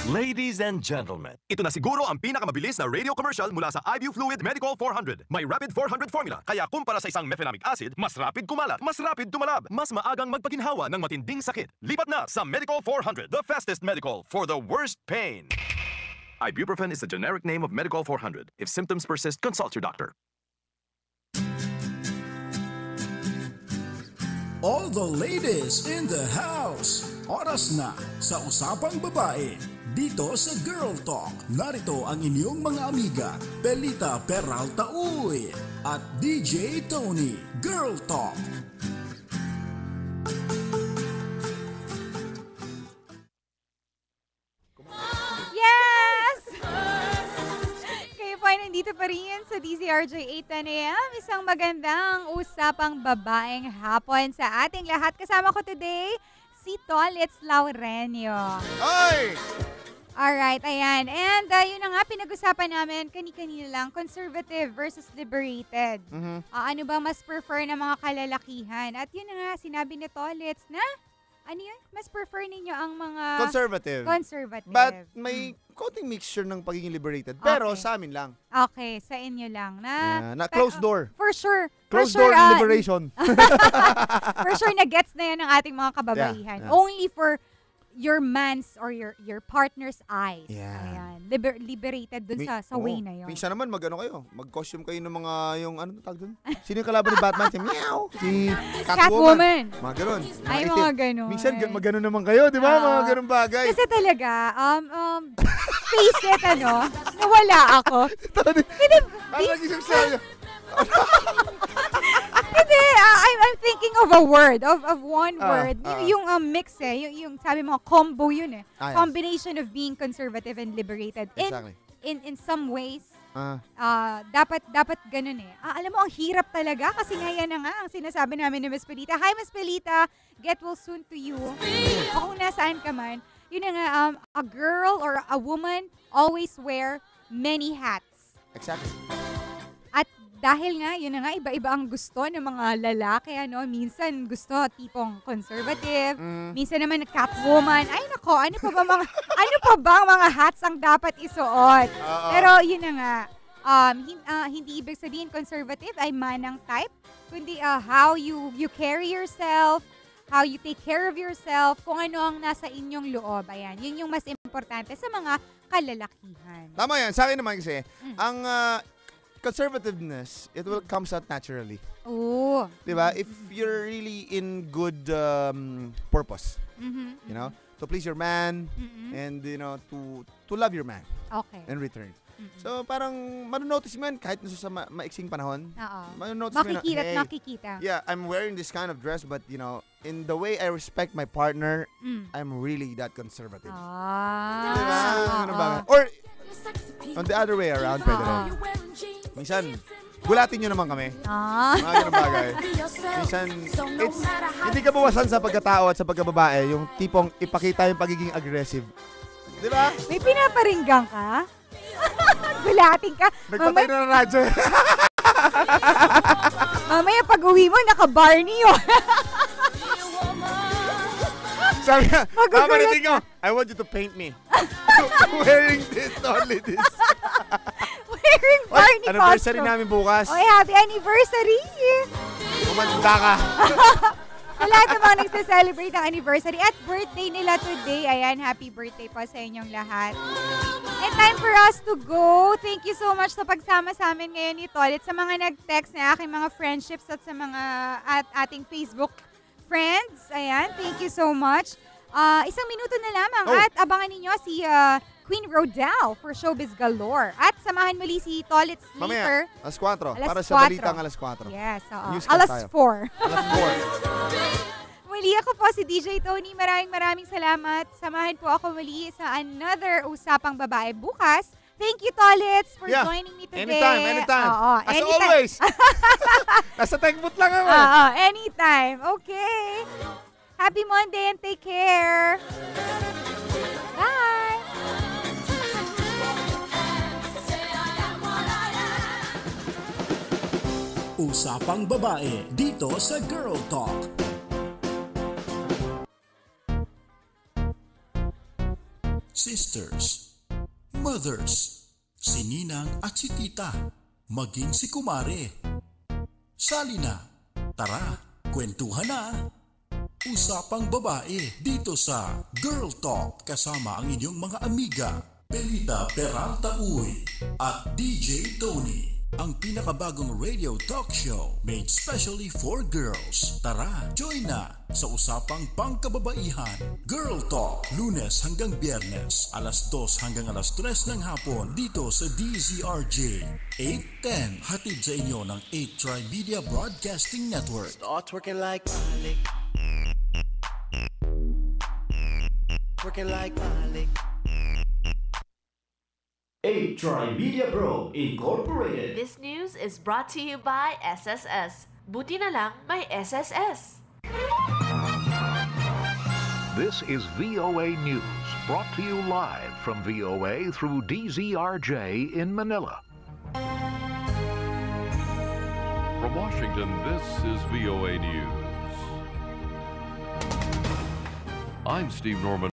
Ladies and gentlemen, ito na siguro ang pinakamabilis na radio commercial mula sa IBU Fluid Medical 400. May Rapid 400 formula, kaya kumpara sa isang mefenamic acid, mas rapid kumalat, mas rapid tumalab, mas maagang magpaginhawa ng matinding sakit. Lipat na sa Medical 400, the fastest medical for the worst pain. Ibuprofen is the generic name of Medical 400. If symptoms persist, consult your doctor. All the ladies in the house. Oras na sa Usapang Babae. Dito sa Girl Talk, narito ang inyong mga amiga, Belita Peralta Uy at DJ Tony. Girl Talk. Yes! dito pa rin sa DZRJ 8:10 AM. Isang magandang usapang babaeng hapon sa ating lahat. Kasama ko today, si Tolitz Laurenio. Ay! Alright, ayan. And yun na nga, pinag-usapan namin kani-kanina lang, conservative versus liberated. Ano ba mas prefer ng mga kalalakihan? At yun na nga, sinabi ni Tolitz na, ano yun? Mas prefer ninyo ang mga... Conservative. Conservative. But may konting mixture ng pagiging liberated. Pero Okay. sa amin lang. Okay, sa inyo lang. Na closed door. For sure. Closed for door sure, liberation. For sure, na-gets na yan ng ating mga kababaihan. Yeah. Only for your man's or your partner's eyes. Yeah. Ayan. Liberated dun sa way na yun. Minsan naman mag-costume kayo ng mga, yung ano tawag dun? Sino yung kalaban ni Batman? Si Meow! Si Catwoman. Mga ganun. Ay, itim. mga ganun. Minsan mag-ganun naman kayo, di ba? Mga ganun bagay. Kasi talaga, face it, nawala ako. Ano nag-isip sa'yo? Hindi, I'm thinking of a word, of one word. Yung mix yung sabi mo, combo yun eh. Yeah. Combination of being conservative and liberated. Exactly. In some ways, dapat ganun eh. Alam mo, ang hirap talaga kasi nga yan na nga ang sinasabi namin ni Miss Pelita. Hi, Miss Pelita. Get well soon to you. O kung nasaan ka man, yun na nga, a girl or a woman always wear many hats. Exactly. At dahil nga, yun na nga, iba-iba ang gusto ng mga lalaki, minsan gusto tipong conservative, minsan naman Catwoman. Ay nako, ano pa ba ang mga hats ang dapat isuot? Pero yun na nga, hindi ibig sabihin conservative ay manang type, kundi how you carry yourself, how you take care of yourself, kung ano ang nasa inyong loob. Ayan, yun yung mas importante sa mga kalalakihan. Tama yan. Sa akin naman kasi, ang conservativeness, it will comes out naturally. Oo. Diba? If you're really in good purpose, you know, to please your man, and, you know, to love your man. Okay. In return. So, parang, manonotice mo yan kahit nasa maiksing panahon. Oo. Manonotice mo Makikita at hey, makikita. yeah, I'm wearing this kind of dress, but, you know, in the way I respect my partner, I'm really that conservative. Diba? Ano ba? Or, on the other way around, pwede rin. Minsan, gulatin nyo naman kami. Mga ganun bagay. Minsan, hindi ka bawasan sa pagkatao at sa pagkababae, yung tipong ipakita yung pagiging aggressive. Di ba? May pinaparinggang ka? Gulatin ka? Nagpatay na ng radyo. Mamaya pag uwi mo, naka-Barney yun. Sabi nga, mamanitin ko, I want you to paint me. Wearing this, only this. Wearing Barney Anniversary costume. namin bukas. Oy, happy anniversary! Kumanda ka. Sa lahat ng mga nagsa-celebrate ng anniversary at birthday nila today. Ayan, happy birthday po sa inyong lahat. And time for us to go. Thank you so much sa pagsama sa amin ngayon ni Tolit. Sa mga nag-text na aking mga friendships at sa mga ating Facebook friends. Ayan, thank you so much. Isang minuto na lamang at abangan ninyo si Queen Rodel for Showbiz Galore. At samahan muli si Tolit Sleeper. Mamaya, alas 4. Para sa 4. balitang alas 4. Yes, oo. Newscast Alas tayo. 4. Alas 4. Muli ako po si DJ Tony. Maraming salamat. Samahan po ako muli sa another Usapang Babae bukas. Thank you, Tolitz, for joining me today. Anytime. Oo, As anytime. always. Nasa tech-boot lang ako. Oo, anytime. Okay. Happy Monday and take care. Bye. Usapang Babae dito sa Girl Talk. Sisters, mothers, si Ninang at si Tita, maging si Kumare. Sali na, tara, kwentuhan na. Usapang Babae dito sa Girl Talk kasama ang inyong mga amiga, Pelita Peralta Uy at DJ Tony. Ang pinakabagong radio talk show made specially for girls. Tara, join na sa Usapang Pangkababaihan. Girl Talk, Lunes hanggang Biyernes, alas 2 hanggang alas 3 ng hapon dito sa DZRJ 810. Hatid sa inyo ng 8 Trimedia Broadcasting Network. Start twerking like Malik. Twerking like Malik. A Tri-Media Pro Incorporated. This news is brought to you by SSS. Buti na lang may SSS. This is VOA News, brought to you live from VOA through DZRJ in Manila. From Washington, this is VOA News. I'm Steve Norman.